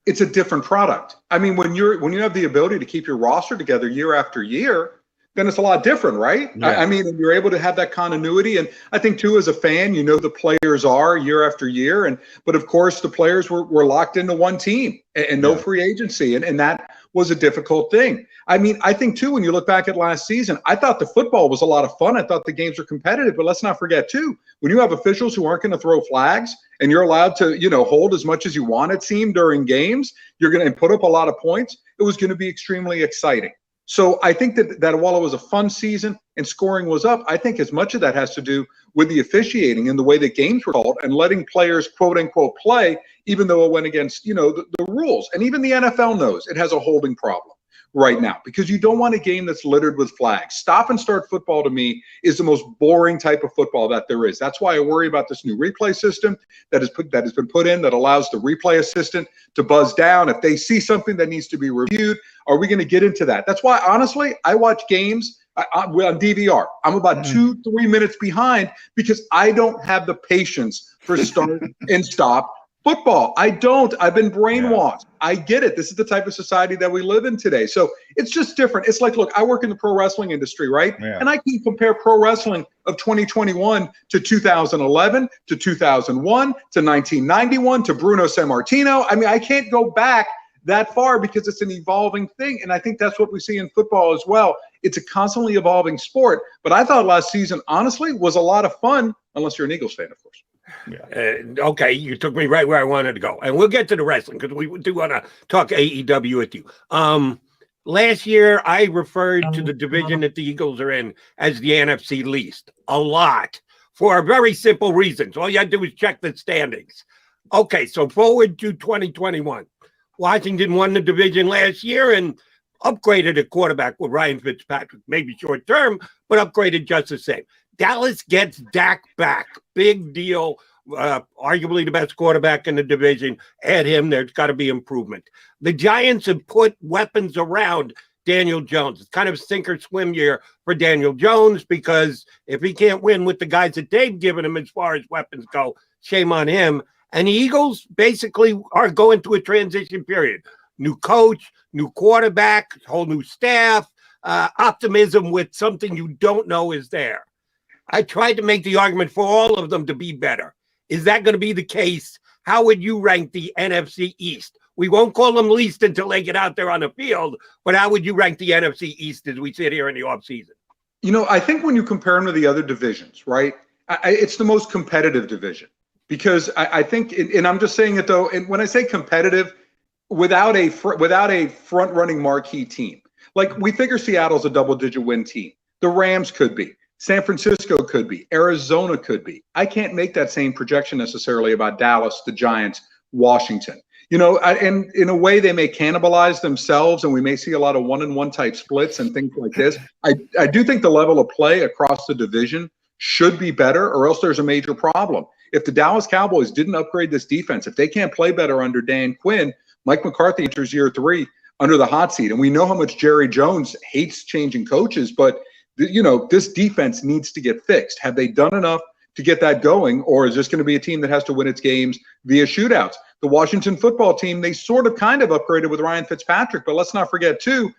It's a different product. I mean, when you have the ability to keep your roster together year after year, then it's a lot different, right? Yeah. I mean, you're able to have that continuity. And I think, too, as a fan, the players are year after year. But, of course, the players were locked into one team and no free agency. And that was a difficult thing. I mean, I think, too, when you look back at last season, I thought the football was a lot of fun. I thought the games were competitive. But let's not forget, too, when you have officials who aren't going to throw flags and you're allowed to, hold as much as you want, it seemed, during games, you're going to put up a lot of points. It was going to be extremely exciting. So I think that while it was a fun season and scoring was up, I think as much of that has to do with the officiating and the way that games were called and letting players, quote unquote, play, even though it went against, the rules. And even the NFL knows it has a holding problem right now, because you don't want a game that's littered with flags. Stop and start football, to me, is the most boring type of football that there is. That's why I worry about this new replay system that has been put in that allows the replay assistant to buzz down if they see something that needs to be reviewed. Are we going to get into that? That's why, honestly, I watch games on DVR. I'm about 2-3 minutes behind because I don't have the patience for start and stop football. I don't. I've been brainwashed. I get it. This is the type of society that we live in today. So it's just different. It's like, look, I work in the pro wrestling industry, right? Yeah. And I can compare pro wrestling of 2021 to 2011 to 2001 to 1991 to Bruno Sammartino. I mean, I can't go back that far because it's an evolving thing. And I think that's what we see in football as well. It's a constantly evolving sport. But I thought last season, honestly, was a lot of fun, unless you're an Eagles fan, of course. Yeah. Okay, you took me right where I wanted to go. And we'll get to the wrestling because we do want to talk AEW with you. Last year, I referred to the division that the Eagles are in as the NFC least a lot for very simple reasons. All you had to do is check the standings. Okay, so forward to 2021. Washington won the division last year and upgraded a quarterback with Ryan Fitzpatrick, maybe short term, but upgraded just the same. Dallas gets Dak back. Big deal. Arguably the best quarterback in the division. Add him, there's got to be improvement. The Giants have put weapons around Daniel Jones. It's kind of sink or swim year for Daniel Jones because if he can't win with the guys that they've given him as far as weapons go, shame on him. And the Eagles basically are going through a transition period. New coach, new quarterback, whole new staff, optimism with something you don't know is there. I tried to make the argument for all of them to be better. Is that going to be the case? How would you rank the NFC East? We won't call them least until they get out there on the field, but how would you rank the NFC East as we sit here in the offseason? I think when you compare them to the other divisions, right, it's the most competitive division. Because I think, and I'm just saying it though, and when I say competitive, without a front-running marquee team, like we figure Seattle's a double-digit win team. The Rams could be. San Francisco could be. Arizona could be. I can't make that same projection necessarily about Dallas, the Giants, Washington. And in a way, they may cannibalize themselves, and we may see a lot of one-and-one type splits and things like this. I do think the level of play across the division should be better, or else there's a major problem. If the Dallas Cowboys didn't upgrade this defense, if they can't play better under Dan Quinn, Mike McCarthy enters year 3 under the hot seat. And we know how much Jerry Jones hates changing coaches, but this defense needs to get fixed. Have they done enough to get that going, or is this going to be a team that has to win its games via shootouts? The Washington football team, they sort of kind of upgraded with Ryan Fitzpatrick, but let's not forget too,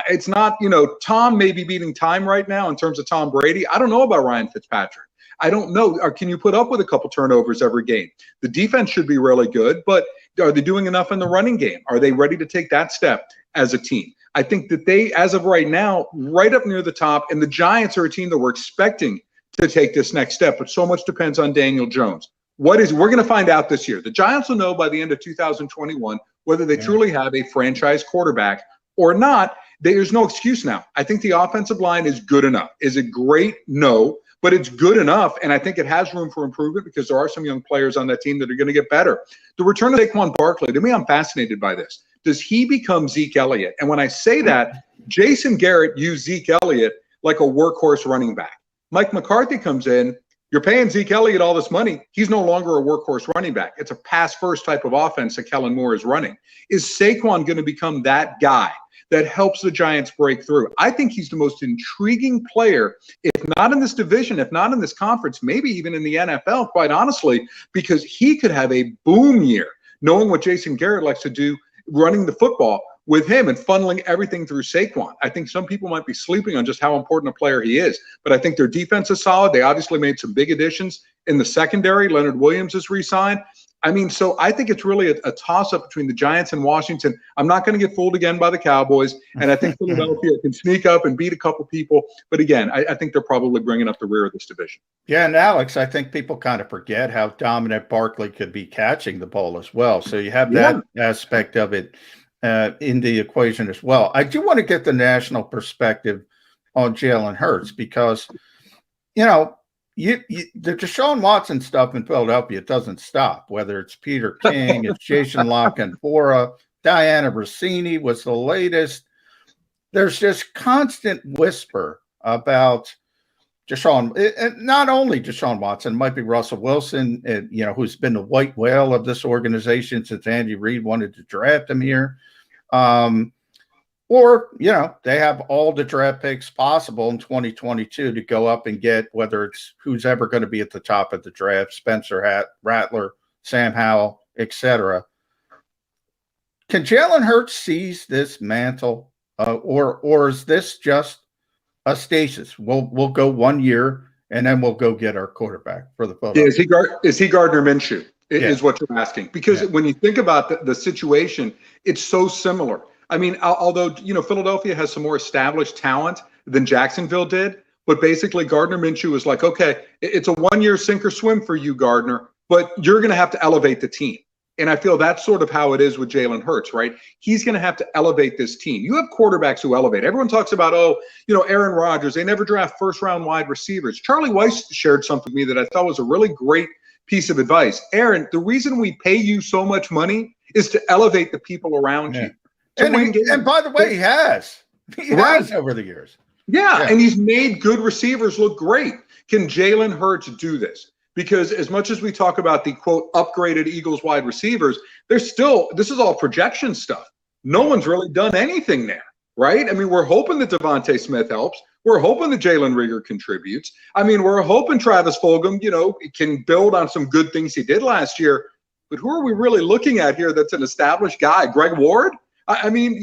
it's not, Tom may be beating time right now in terms of Tom Brady. I don't know about Ryan Fitzpatrick. I don't know. Or can you put up with a couple turnovers every game? The defense should be really good, but are they doing enough in the running game? Are they ready to take that step as a team? I think that they, as of right now, right up near the top, and the Giants are a team that we're expecting to take this next step, but so much depends on Daniel Jones. We're going to find out this year. The Giants will know by the end of 2021 whether they truly have a franchise quarterback or not. There's no excuse now. I think the offensive line is good enough. Is it great? No, but it's good enough, and I think it has room for improvement because there are some young players on that team that are going to get better. The return of Saquon Barkley, to me, I'm fascinated by this. Does he become Zeke Elliott? And when I say that, Jason Garrett used Zeke Elliott like a workhorse running back. Mike McCarthy comes in. You're paying Zeke Elliott all this money. He's no longer a workhorse running back. It's a pass-first type of offense that Kellen Moore is running. Is Saquon going to become that guy that helps the Giants break through? I think he's the most intriguing player, if not in this division, if not in this conference, maybe even in the NFL, quite honestly, because he could have a boom year, knowing what Jason Garrett likes to do, running the football with him and funneling everything through Saquon. I think some people might be sleeping on just how important a player he is, but I think their defense is solid. They obviously made some big additions in the secondary. Leonard Williams is re-signed. So I think it's really a toss-up between the Giants and Washington. I'm not going to get fooled again by the Cowboys, and I think Philadelphia can sneak up and beat a couple people. But again, I think they're probably bringing up the rear of this division. Yeah, and Alex, I think people kind of forget how dominant Barkley could be catching the ball as well. So you have that aspect of it in the equation as well. I do want to get the national perspective on Jalen Hurts because, the Deshaun Watson stuff in Philadelphia doesn't stop, whether it's Peter King, it's Jason LaCanfora, Diana Rossini was the latest. There's just constant whisper about Deshaun, and not only Deshaun Watson, it might be Russell Wilson, who's been the white whale of this organization since Andy Reid wanted to draft him here. Or, they have all the draft picks possible in 2022 to go up and get, whether it's who's ever going to be at the top of the draft, Spencer Rattler, Sam Howell, etc. Can Jalen Hurts seize this mantle, or is this just a stasis? We'll go 1 year and then we'll go get our quarterback for the photo. Yeah, is he Gardner Minshew? Is what you're asking? Because when you think about the situation, it's so similar. I mean, although, Philadelphia has some more established talent than Jacksonville did, but basically Gardner Minshew was like, okay, it's a 1 year sink or swim for you, Gardner, but you're going to have to elevate the team. And I feel that's sort of how it is with Jalen Hurts, right? He's going to have to elevate this team. You have quarterbacks who elevate. Everyone talks about, Aaron Rodgers, they never draft first-round wide receivers. Charlie Weiss shared something with me that I thought was a really great piece of advice. Aaron, the reason we pay you so much money is to elevate the people around you. And by the way, he has over the years. Yeah, and he's made good receivers look great. Can Jalen Hurts do this? Because as much as we talk about the, quote, upgraded Eagles wide receivers, this is all projection stuff. No one's really done anything there, right? I mean, we're hoping that Devontae Smith helps. We're hoping that Jalen Reagor contributes. I mean, we're hoping Travis Fulgham, can build on some good things he did last year. But who are we really looking at here that's an established guy? Greg Ward? I mean,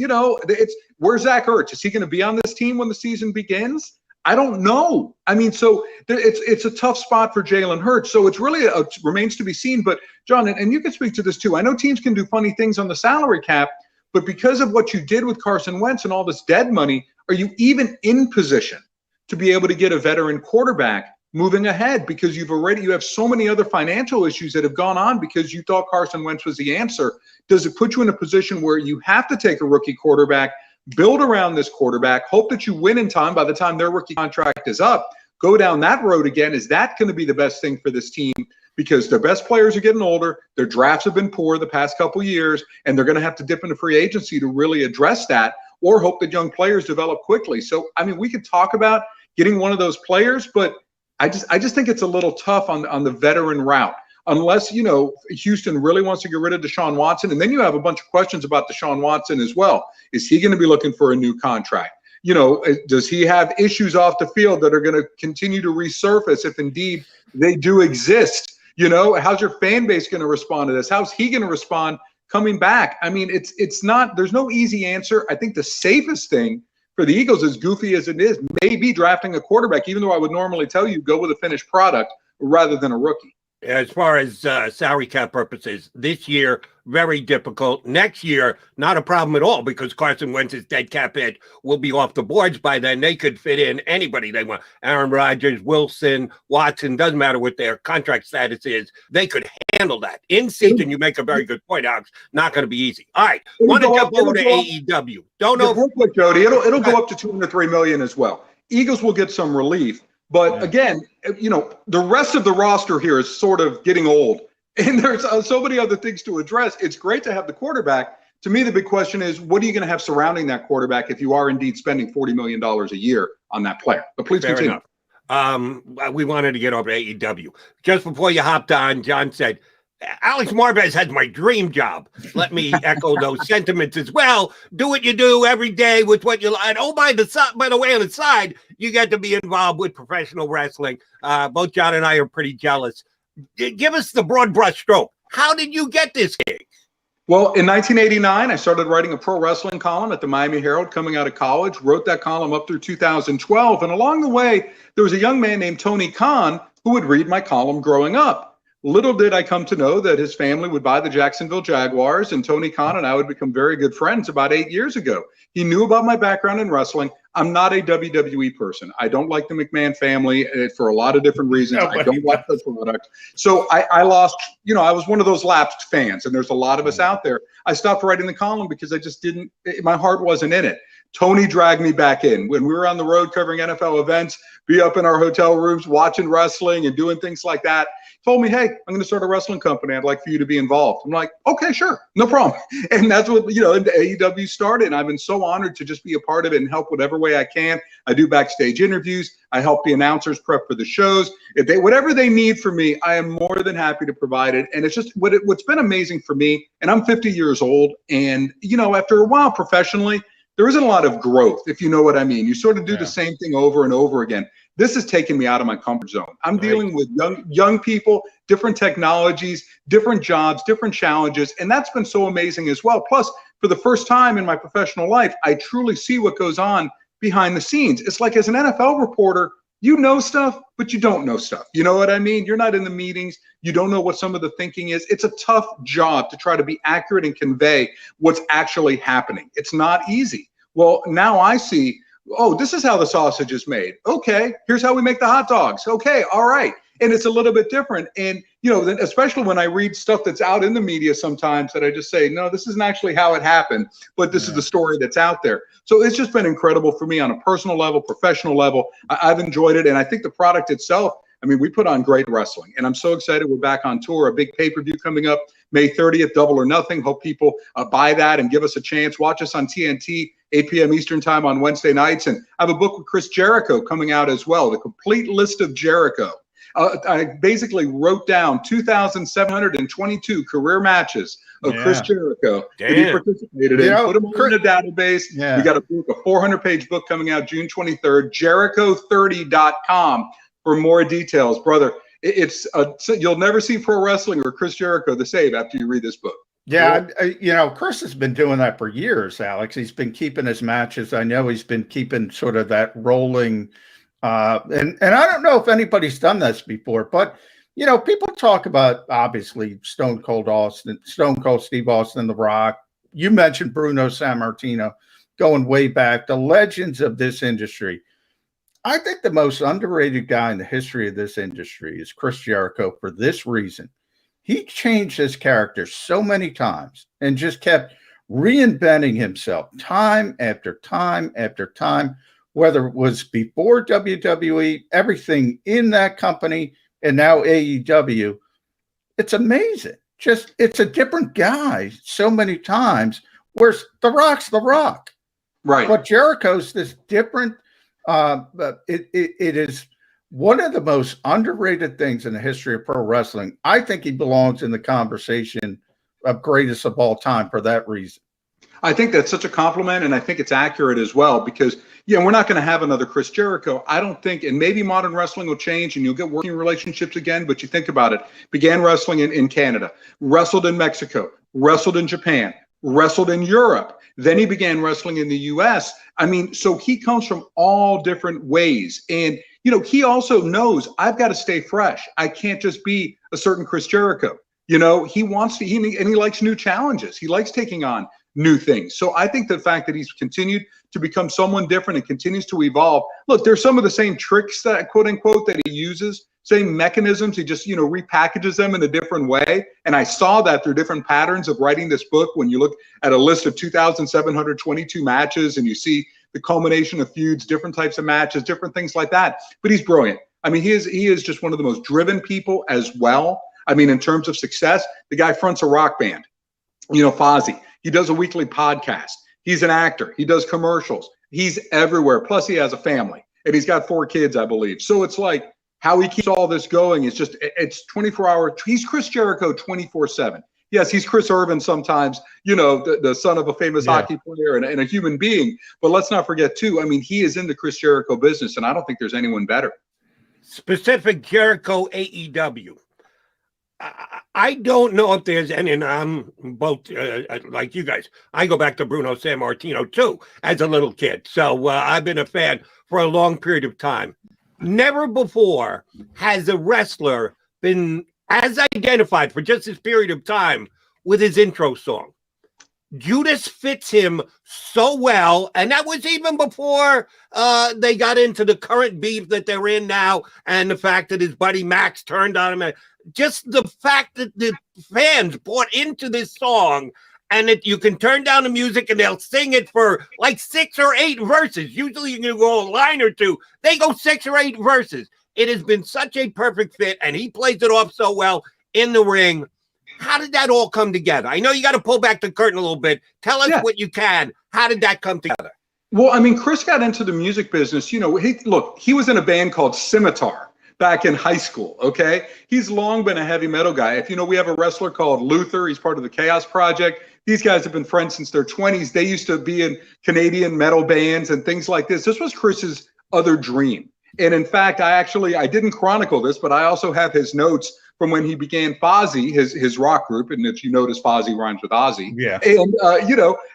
where's Zach Ertz? Is he going to be on this team when the season begins? I don't know. I mean, so it's a tough spot for Jalen Hurts. So it's really remains to be seen. But John, and you can speak to this too. I know teams can do funny things on the salary cap, but because of what you did with Carson Wentz and all this dead money, are you even in position to be able to get a veteran quarterback moving ahead? Because you have so many other financial issues that have gone on because you thought Carson Wentz was the answer. Does it put you in a position where you have to take a rookie quarterback, build around this quarterback, hope that you win in time by the time their rookie contract is up, go down that road again? Is that going to be the best thing for this team? Because their best players are getting older, their drafts have been poor the past couple years, and they're going to have to dip into free agency to really address that, or hope that young players develop quickly. So, I mean, we could talk about getting one of those players, but I just think it's a little tough on the veteran route. unless, you know, Houston really wants to get rid of Deshaun Watson. And then you have a bunch of questions about Deshaun Watson as well. Is he going to be looking for a new contract? You know, does he have issues off the field that are going to continue to resurface if indeed they do exist? You know, how's your fan base going to respond to this? How's he going to respond coming back? I mean, it's not, there's no easy answer. I think the safest thing for the Eagles, as goofy as it is, may be drafting a quarterback, even though I would normally tell you go with a finished product rather than a rookie. As far as salary cap purposes, this year, very difficult. Next year, not a problem at all, because Carson Wentz's dead cap hit will be off the boards by then. They could fit in anybody they want. Aaron Rodgers, Wilson, Watson, doesn't matter what their contract status is. They could handle that. In season, you make a very good point, Alex. Not going to be easy. All right. Want to jump over to AEW. Don't know. Real quick, Jody, it'll go up to $203 million as well. Eagles will get some relief. But again, you know, the rest of the roster here is sort of getting old, and there's so many other things to address. It's great to have the quarterback. To me, the big question is, what are you going to have surrounding that quarterback if you are indeed spending $40 million a year on that player? But please continue. We wanted to get over to AEW. Just before you hopped on, John said, Alex Marvez has my dream job. Let me echo those sentiments as well. Do what you do every day with what you like. And oh, by the way, on the side, you get to be involved with professional wrestling. Both John and I are pretty jealous. Give us the broad brush stroke. How did you get this gig? Well, in 1989, I started writing a pro wrestling column at the Miami Herald coming out of college, wrote that column up through 2012. And along the way, there was a young man named Tony Khan who would read my column growing up. Little did I come to know that his family would buy the Jacksonville Jaguars, and Tony Khan and I would become very good friends about 8 years ago. He knew about my background in wrestling. I'm not a WWE person. I don't like the McMahon family for a lot of different reasons. I don't like the product. So I lost, you know, I was one of those lapsed fans, and there's a lot of us out there. I stopped writing the column because I just didn't, my heart wasn't in it. Tony dragged me back in. When we were on the road covering NFL events, be up in our hotel rooms watching wrestling and doing things like that, told me, hey, I'm going to start a wrestling company. I'd like for you to be involved. I'm like, okay, sure, no problem. And that's what, you know, the AEW started. And I've been so honored to just be a part of it and help whatever way I can. I do backstage interviews. I help the announcers prep for the shows. If they, whatever they need from me, I am more than happy to provide it. And it's just what's been amazing for me. And I'm 50 years old. And, you know, after a while professionally, there isn't a lot of growth, if you know what I mean. You sort of do the same thing over and over again. This has taken me out of my comfort zone. I'm dealing with young people, different technologies, different jobs, different challenges, and that's been so amazing as well. Plus, for the first time in my professional life, I truly see what goes on behind the scenes. It's like as an NFL reporter, you know stuff, but you don't know stuff. You know what I mean? You're not in the meetings. You don't know what some of the thinking is. It's a tough job to try to be accurate and convey what's actually happening. It's not easy. Well, now I see, oh, this is how the sausage is made. Okay, here's how we make the hot dogs. Okay, all right. And it's a little bit different. And, you know, especially when I read stuff that's out in the media sometimes that I just say, no, this isn't actually how it happened, but this is the story that's out there. So it's just been incredible for me on a personal level, professional level. I've enjoyed it. And I think the product itself, I mean, we put on great wrestling. And I'm so excited we're back on tour. A big pay-per-view coming up May 30th, Double or Nothing. Hope people buy that and give us a chance. Watch us on TNT, 8 p.m. Eastern time on Wednesday nights. And I have a book with Chris Jericho coming out as well, The Complete List of Jericho. I basically wrote down 2,722 career matches of Chris Jericho that he participated in. Put them all in a database. We got a book, a 400-page book coming out June 23rd, Jericho30.com for more details. Brother, it's you'll never see pro wrestling or Chris Jericho the same after you read this book. Yeah, you know, Chris has been doing that for years, Alex. He's been keeping his matches. I know he's been keeping sort of that rolling. And I don't know if anybody's done this before, but, you know, people talk about, obviously, Stone Cold Steve Austin, The Rock. You mentioned Bruno Sammartino going way back, the legends of this industry. I think the most underrated guy in the history of this industry is Chris Jericho for this reason. He changed his character so many times and just kept reinventing himself time after time after time, whether it was before WWE, everything in that company, and now AEW. It's amazing. Just, it's a different guy so many times, whereas The Rock's The Rock. Right. But Jericho's this different, it is One of the most underrated things in the history of pro wrestling, I think he belongs in the conversation of greatest of all time for that reason. I think that's such a compliment, and I think it's accurate as well because, we're not going to have another Chris Jericho. I don't think, and maybe modern wrestling will change and you'll get working relationships again, but you think about it, began wrestling in Canada, wrestled in Mexico, wrestled in Japan, wrestled in Europe. Then he began wrestling in the U.S. I mean, so he comes from all different ways. And, he also knows I've got to stay fresh. I can't just be a certain Chris Jericho. He wants to, and he likes new challenges. He likes taking on new things. So I think the fact that he's continued to become someone different and continues to evolve. Look, there's some of the same tricks that quote unquote that he uses, same mechanisms. He just, repackages them in a different way. And I saw that through different patterns of writing this book. When you look at a list of 2,722 matches and you see the culmination of feuds, different types of matches, different things like that. But he's brilliant. I mean, he is just one of the most driven people as well. I mean, in terms of success, the guy fronts a rock band, Fozzy. He does a weekly podcast. He's an actor. He does commercials. He's everywhere. Plus, he has a family, and he's got 4 kids, I believe. So it's like how he keeps all this going is just, it's 24-hour. He's Chris Jericho 24/7. Yes, he's Chris Irvin sometimes, the son of a famous hockey player and a human being. But let's not forget, too, I mean, he is in the Chris Jericho business, and I don't think there's anyone better. Specific Jericho AEW. I don't know if there's any, and I'm both like you guys. I go back to Bruno Sammartino too as a little kid. So I've been a fan for a long period of time. Never before has a wrestler been as identified for just this period of time with his intro song. Judas fits him so well, and that was even before they got into the current beef that they're in now, and the fact that his buddy Max turned on him. Just the fact that the fans bought into this song, and that you can turn down the music and they'll sing it for like 6 or 8 verses. Usually you can go a line or two. They go 6 or 8 verses. It has been such a perfect fit, and he plays it off so well in the ring. How did that all come together? I know you got to pull back the curtain a little bit. Tell us what you can. How did that come together? Well, I mean, Chris got into the music business. He was in a band called Scimitar back in high school, okay? He's long been a heavy metal guy. If we have a wrestler called Luther. He's part of the Chaos Project. These guys have been friends since their 20s. They used to be in Canadian metal bands and things like this. This was Chris's other dream. And in fact, I didn't chronicle this, but I also have his notes from when he began Fozzy, his rock group. And if you notice, Fozzy rhymes with Ozzy. Yeah. And,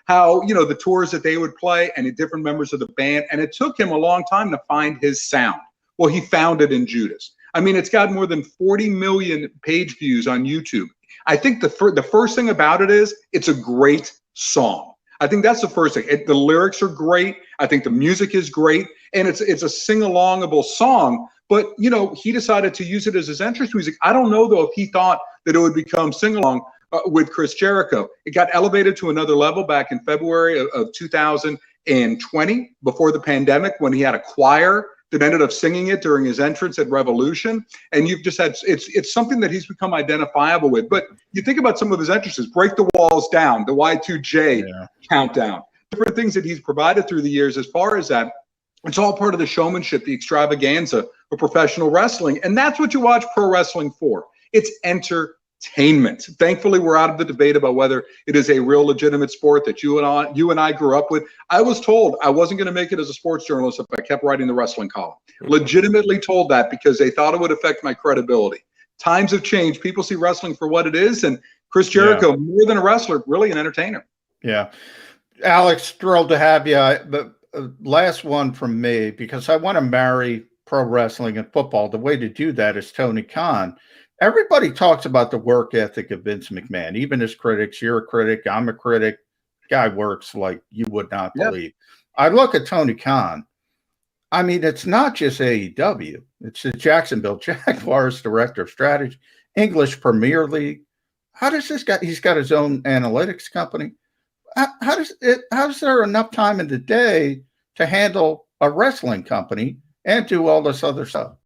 how, the tours that they would play and the different members of the band. And it took him a long time to find his sound. Well, he found it in Judas. I mean, it's got more than 40 million page views on YouTube. I think the first thing about it is it's a great song. I think that's the first thing. The lyrics are great. I think the music is great. And it's a sing-alongable song. But, he decided to use it as his entrance music. I don't know, though, if he thought that it would become sing-along with Chris Jericho. It got elevated to another level back in February of 2020, before the pandemic, when he had a choir that ended up singing it during his entrance at Revolution. And you've just had, it's something that he's become identifiable with. But you think about some of his entrances, Break the Walls Down, the Y2J countdown, different things that he's provided through the years as far as that. It's all part of the showmanship, the extravaganza of professional wrestling. And that's what you watch pro wrestling for. It's entertainment. Thankfully, we're out of the debate about whether it is a real legitimate sport that you and I grew up with. I was told I wasn't going to make it as a sports journalist if I kept writing the wrestling column. Legitimately told that because they thought it would affect my credibility. Times have changed. People see wrestling for what it is. And Chris Jericho, more than a wrestler, really an entertainer. Yeah. Alex, thrilled to have you. But last one from me, because I want to marry pro wrestling and football. The way to do that is Tony Khan. Everybody talks about the work ethic of Vince McMahon, even his critics. You're a critic. I'm a critic. Guy works like you would not believe. I look at Tony Khan. I mean, it's not just AEW. It's the Jacksonville Jaguars director of strategy, English Premier League. How does this guy? He's got his own analytics company. How's there enough time in the day to handle a wrestling company and do all this other stuff?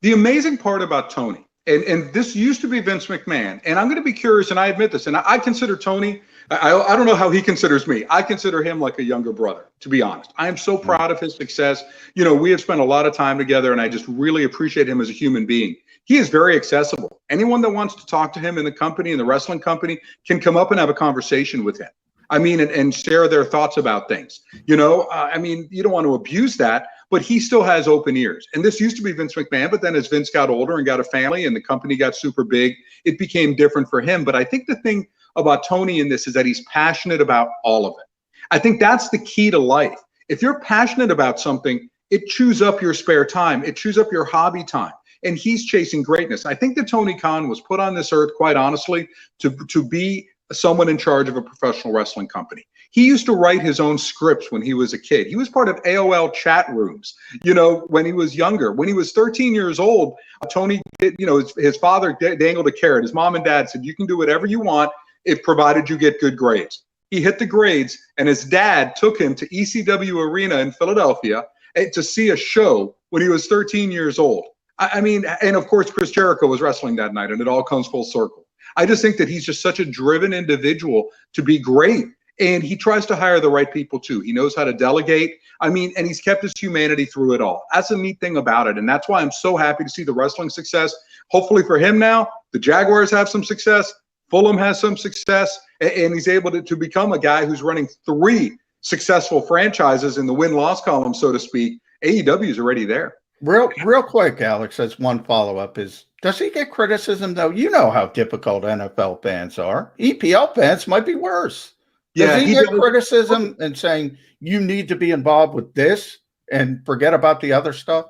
The amazing part about Tony And this used to be Vince McMahon. And I'm going to be curious, and I admit this, and I consider Tony, I don't know how he considers me. I consider him like a younger brother, to be honest. I am so proud of his success. You know, we have spent a lot of time together, and I just really appreciate him as a human being. He is very accessible. Anyone that wants to talk to him in the company, in the wrestling company, can come up and have a conversation with him. I mean, and share their thoughts about things. You know, I mean, you don't want to abuse that, but he still has open ears. And this used to be Vince McMahon, but then as Vince got older and got a family and the company got super big, it became different for him. But I think the thing about Tony in this is that he's passionate about all of it. I think that's the key to life. If you're passionate about something, it chews up your spare time. It chews up your hobby time. And he's chasing greatness. I think that Tony Khan was put on this earth, quite honestly, to be someone in charge of a professional wrestling company. He used to write his own scripts when he was a kid. He was part of AOL chat rooms, you know, when he was younger. When he was 13 years old, Tony, you know, his father dangled a carrot. His mom and dad said, you can do whatever you want if provided you get good grades. He hit the grades, and his dad took him to ECW Arena in Philadelphia to see a show when he was 13 years old. I mean, and of course, Chris Jericho was wrestling that night, and it all comes full circle. I just think that he's just such a driven individual to be great. And he tries to hire the right people too. He knows how to delegate. I mean, and he's kept his humanity through it all. That's a neat thing about it. And that's why I'm so happy to see the wrestling success. Hopefully for him now, the Jaguars have some success. Fulham has some success. And he's able to become a guy who's running 3 successful franchises in the win-loss column, so to speak. AEW is already there. Real quick, Alex, as one follow-up is, does he get criticism, though? You know how difficult NFL fans are. EPL fans might be worse. Does he get criticism and saying, you need to be involved with this and forget about the other stuff?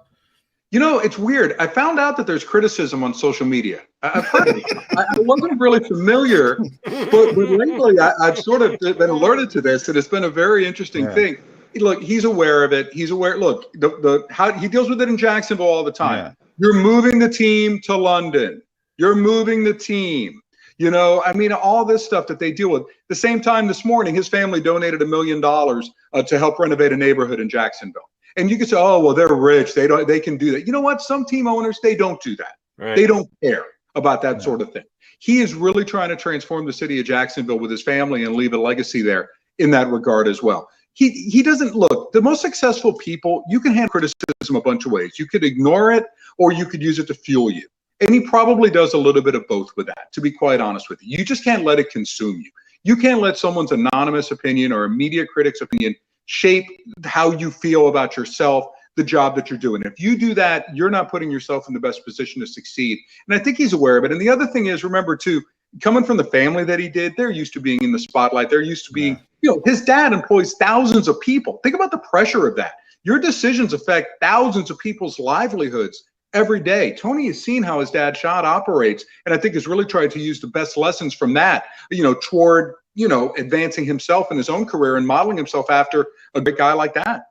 You know, it's weird. I found out that there's criticism on social media. I've heard it. I wasn't really familiar, but lately I've sort of been alerted to this, and it's been a very interesting thing. Look, he's aware of it. He's aware. Look, how he deals with it in Jacksonville all the time. Yeah. You're moving the team to London. You're moving the team. You know, I mean, all this stuff that they deal with. The same time this morning, his family donated $1 million to help renovate a neighborhood in Jacksonville. And you can say, oh, well, they're rich. They can do that. You know what? Some team owners, they don't do that. Right. They don't care about that sort of thing. He is really trying to transform the city of Jacksonville with his family and leave a legacy there in that regard as well. He doesn't look, the most successful people, you can handle criticism a bunch of ways. You could ignore it, or you could use it to fuel you. And he probably does a little bit of both with that, to be quite honest with you. You just can't let it consume you. You can't let someone's anonymous opinion or a media critic's opinion shape how you feel about yourself, the job that you're doing. If you do that, you're not putting yourself in the best position to succeed. And I think he's aware of it. And the other thing is, remember too, coming from the family that he did, they're used to being in the spotlight. They're used to being, you know, his dad employs thousands of people. Think about the pressure of that. Your decisions affect thousands of people's livelihoods every day. Tony has seen how his dad Shad operates, and I think has really tried to use the best lessons from that, you know, toward, you know, advancing himself in his own career and modeling himself after a big guy like that.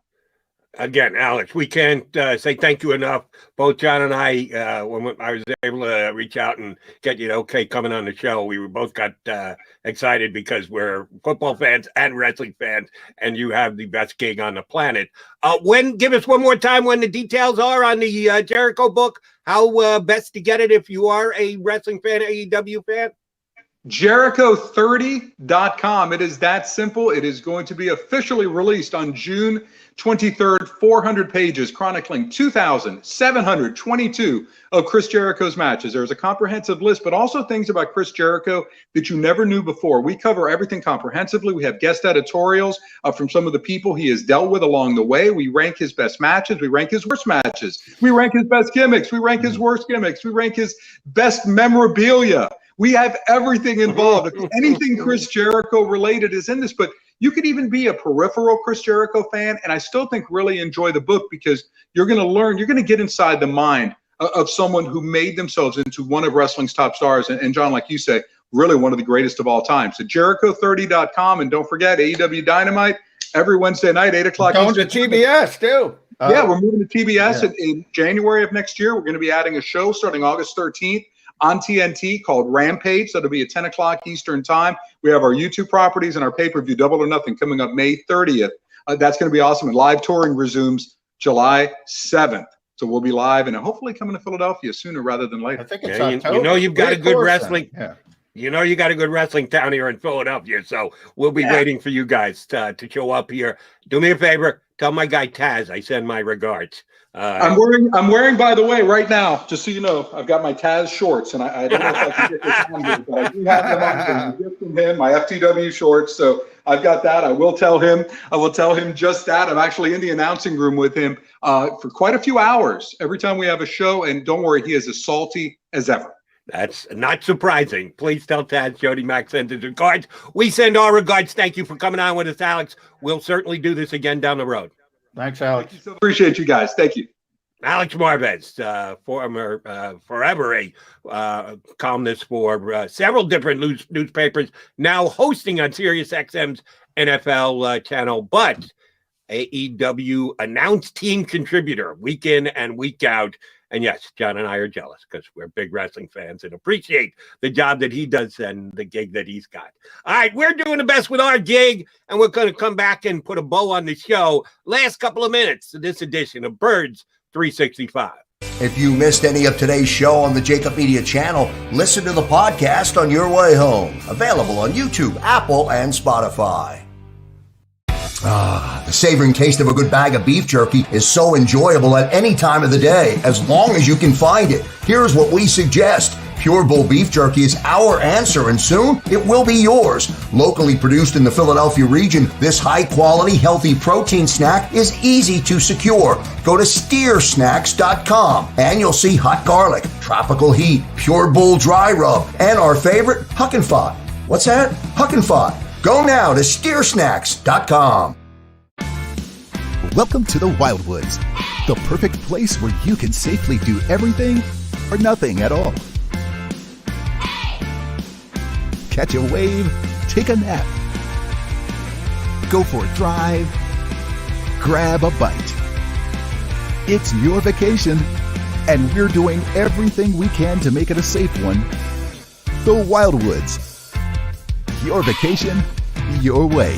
Again, Alex, we can't say thank you enough. Both John and I, when I was able to reach out and get you okay coming on the show, we both got excited because we're football fans and wrestling fans, and you have the best gig on the planet. Give us one more time when the details are on the Jericho book, how best to get it if you are a wrestling fan, AEW fan. Jericho30.com. It is that simple. It is going to be officially released on June 23rd, 400 pages chronicling 2,722 of Chris Jericho's matches. There's a comprehensive list, but also things about Chris Jericho that you never knew before. We cover everything comprehensively. We have guest editorials from some of the people he has dealt with along the way. We rank his best matches. We rank his worst matches. We rank his best gimmicks. We rank his worst gimmicks. We rank his best memorabilia. We have everything involved. Anything Chris Jericho related is in this, but you could even be a peripheral Chris Jericho fan, and I still think really enjoy the book because you're going to learn, you're going to get inside the mind of someone who made themselves into one of wrestling's top stars. And John, like you say, really one of the greatest of all time. So Jericho30.com, and don't forget AEW Dynamite every Wednesday night, 8 o'clock. Going to TBS too. Yeah, we're moving to TBS in January of next year. We're going to be adding a show starting August 13th. On TNT called Rampage. That'll be at 10 o'clock Eastern time. We have our YouTube properties and our pay-per-view Double or Nothing coming up May 30th. That's going to be awesome. And live touring resumes July 7th. So we'll be live and hopefully coming to Philadelphia sooner rather than later. I think it's Yeah, October. you know you've got a Of good course, wrestling. Yeah. You know you got a good wrestling town here in Philadelphia, so we'll be waiting for you guys to show up here. Do me a favor, tell my guy Taz I send my regards. I'm wearing, by the way, right now, just so you know, I've got my Taz shorts, and I don't know if I can get this on here, but I do have them on. So you get from him, my FTW shorts. So I've got that. I will tell him just that. I'm actually in the announcing room with him for quite a few hours every time we have a show. And don't worry, he is as salty as ever. That's not surprising. Please tell Taz Jody Mack sends his regards. We send our regards. Thank you for coming on with us, Alex. We'll certainly do this again down the road. Thanks, Alex. So appreciate you guys. Thank you. Alex Marvez, forever a columnist for several different newspapers, now hosting on SiriusXM's NFL channel, but AEW announced team contributor week in and week out. And yes, John and I are jealous because we're big wrestling fans and appreciate the job that he does and the gig that he's got. All right, we're doing the best with our gig, and we're going to come back and put a bow on the show. Last couple of minutes of this edition of Birds 365. If you missed any of today's show on the JAKIB Media channel, listen to the podcast on your way home. Available on YouTube, Apple, and Spotify. The savoring taste of a good bag of beef jerky is so enjoyable at any time of the day, as long as you can find it. Here's what we suggest. Pure Bull Beef Jerky is our answer, and soon it will be yours. Locally produced in the Philadelphia region, this high-quality, healthy protein snack is easy to secure. Go to steersnacks.com, and you'll see hot garlic, tropical heat, Pure Bull dry rub, and our favorite, Huck and Fod. What's that? Huck and Fod. Go now to steersnacks.com. Welcome to the Wildwoods, the perfect place where you can safely do everything or nothing at all. Catch a wave, take a nap, go for a drive, grab a bite. It's your vacation, and we're doing everything we can to make it a safe one. The Wildwoods. Your vacation, your way.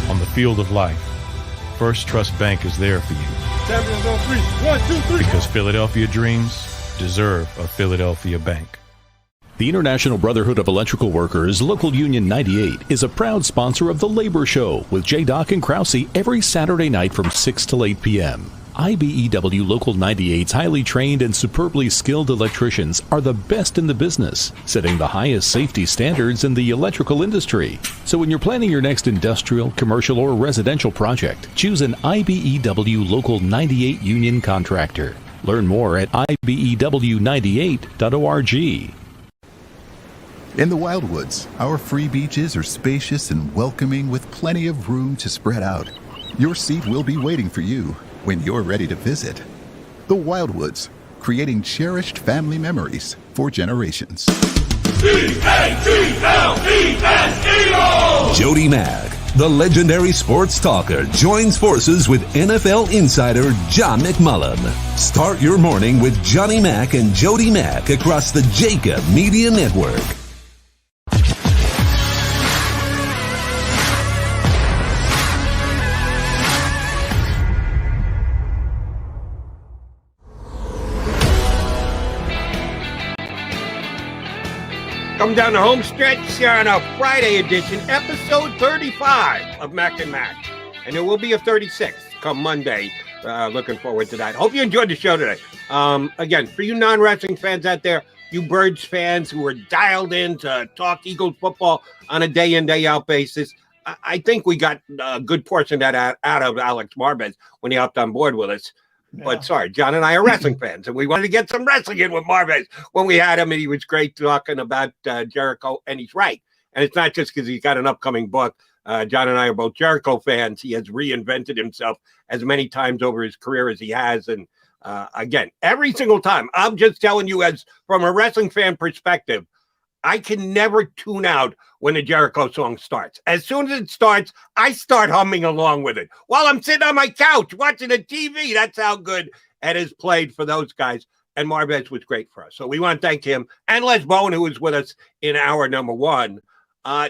On the field of life, First Trust Bank is there for you. Champions on three. 1, 2, 3. Because Philadelphia dreams deserve a Philadelphia bank. The International Brotherhood of Electrical Workers, Local Union 98, is a proud sponsor of The Labor Show with J. and Krause every Saturday night from 6 till 8 p.m. IBEW Local 98's highly trained and superbly skilled electricians are the best in the business, setting the highest safety standards in the electrical industry. So when you're planning your next industrial, commercial, or residential project, choose an IBEW Local 98 union contractor. Learn more at ibew98.org. In the Wildwoods, our free beaches are spacious and welcoming with plenty of room to spread out. Your seat will be waiting for you when you're ready to visit. The Wildwoods, creating cherished family memories for generations. C-A-T-L-E-S-E-O! Jody Mack, the legendary sports talker, joins forces with NFL insider John McMullen. Start your morning with Johnny Mack and Jody Mack across the JAKIB Media Network. Come down the home stretch on a Friday edition, episode 35 of Mac and Mac. And there will be a 36th come Monday. Looking forward to that. Hope you enjoyed the show today. Again, for you non-wrestling fans out there, you Birds fans who are dialed in to talk Eagles football on a day in, day out basis, I think we got a good portion of that out of Alex Marvez when he hopped on board with us. Yeah. But sorry, John and I are wrestling fans, and we wanted to get some wrestling in with Marvez when we had him, and he was great talking about Jericho, and he's right. And it's not just because he's got an upcoming book. John and I are both Jericho fans. He has reinvented himself as many times over his career as he has. And again, every single time, I'm just telling you, as from a wrestling fan perspective, I can never tune out when the Jericho song starts. As soon as it starts, I start humming along with it while I'm sitting on my couch watching the TV. That's how good it is played for those guys. And Marvez was great for us. So we want to thank him and Les Bowen, who was with us in hour number 1.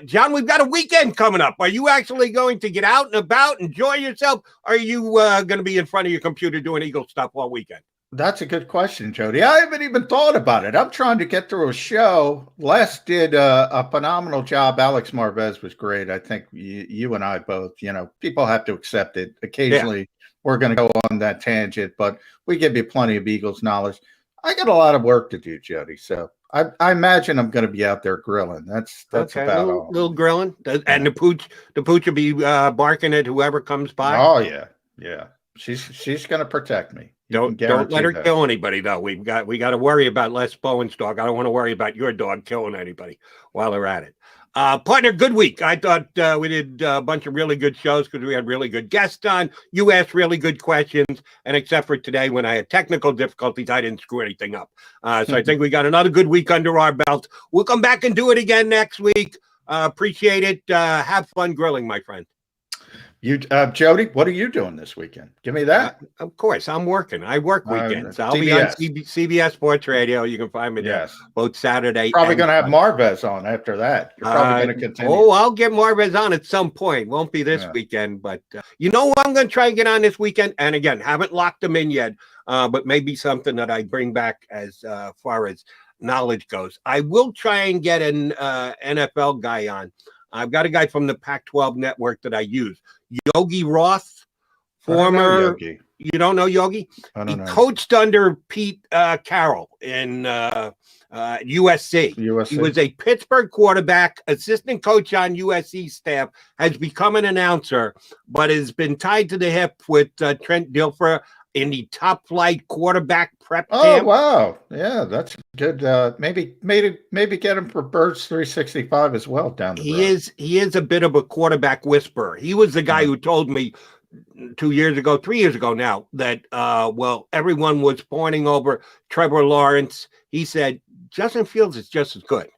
John, we've got a weekend coming up. Are you actually going to get out and about, enjoy yourself? Or are you going to be in front of your computer doing Eagle stuff all weekend? That's a good question, Jody. I haven't even thought about it. I'm trying to get through a show. Les did a phenomenal job. Alex Marvez was great. I think you and I both, people have to accept it. Occasionally, we're going to go on that tangent, but we give you plenty of Eagles knowledge. I got a lot of work to do, Jody. So I imagine I'm going to be out there grilling. That's okay, about all. Little grilling, and the pooch will be barking at whoever comes by. Oh yeah. She's going to protect me. Don't let her kill anybody, though. We got to worry about Les Bowen's dog. I don't want to worry about your dog killing anybody while they're at it. Partner, good week. I thought we did a bunch of really good shows because we had really good guests on. You asked really good questions, and except for today when I had technical difficulties, I didn't screw anything up. So I think we got another good week under our belt. We'll come back and do it again next week. Appreciate it. Have fun grilling, my friend. You, Jody, what are you doing this weekend? Give me that. Of course, I'm working. I work weekends. I'll be on CBS Sports Radio. You can find me there both Saturday. Probably going to have Marvez on after that. You're probably going to continue. Oh, I'll get Marvez on at some point. Won't be this weekend, but you know what I'm going to try and get on this weekend? And again, haven't locked them in yet, but maybe something that I bring back as far as knowledge goes. I will try and get an NFL guy on. I've got a guy from the Pac-12 network that I use. Yogi Roth, former. Yogi. You don't know Yogi? I don't know. Coached under Pete Carroll in USC. He was a Pittsburgh quarterback, assistant coach on USC staff, has become an announcer, but has been tied to the hip with Trent Dilfer in the top flight quarterback prep camp. Oh, wow. Yeah, that's good. Maybe get him for Birds 365 as well down the road. He is a bit of a quarterback whisperer. He was the guy who told me 3 years ago now, that everyone was pointing over Trevor Lawrence. He said Justin Fields is just as good.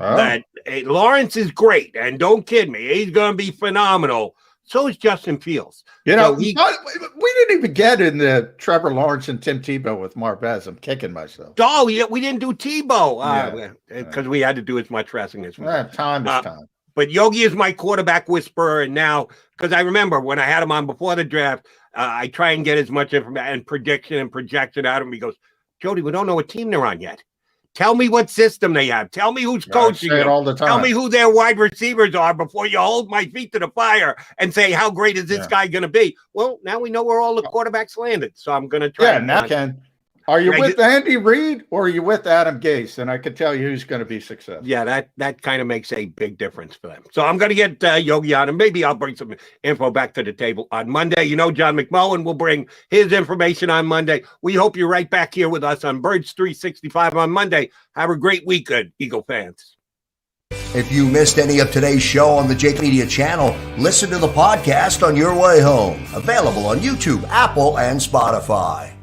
Oh. That Lawrence is great, and don't kid me, he's going to be phenomenal. So is Justin Fields. We didn't even get in the Trevor Lawrence and Tim Tebow with Marvez. I'm kicking myself. Oh, yeah, we didn't do Tebow because we had to do as much wrestling as we did. Time is time. But Yogi is my quarterback whisperer, and now, because I remember when I had him on before the draft, I try and get as much information and prediction and projection out of him. He goes, Jody, we don't know what team they're on yet. Tell me what system they have. Tell me who's coaching them. All the time. Tell me who their wide receivers are before you hold my feet to the fire and say, how great is this guy going to be? Well, now we know where all the quarterbacks landed. So I'm going to try. Yeah, now Ken. Are you with Andy Reid or are you with Adam Gase? And I could tell you who's going to be successful. Yeah, that kind of makes a big difference for them. So I'm going to get Yogi on, and maybe I'll bring some info back to the table on Monday. John McMullen will bring his information on Monday. We hope you're right back here with us on Birds 365 on Monday. Have a great weekend, Eagle fans. If you missed any of today's show on the JAKIB Media channel, listen to the podcast on your way home. Available on YouTube, Apple, and Spotify.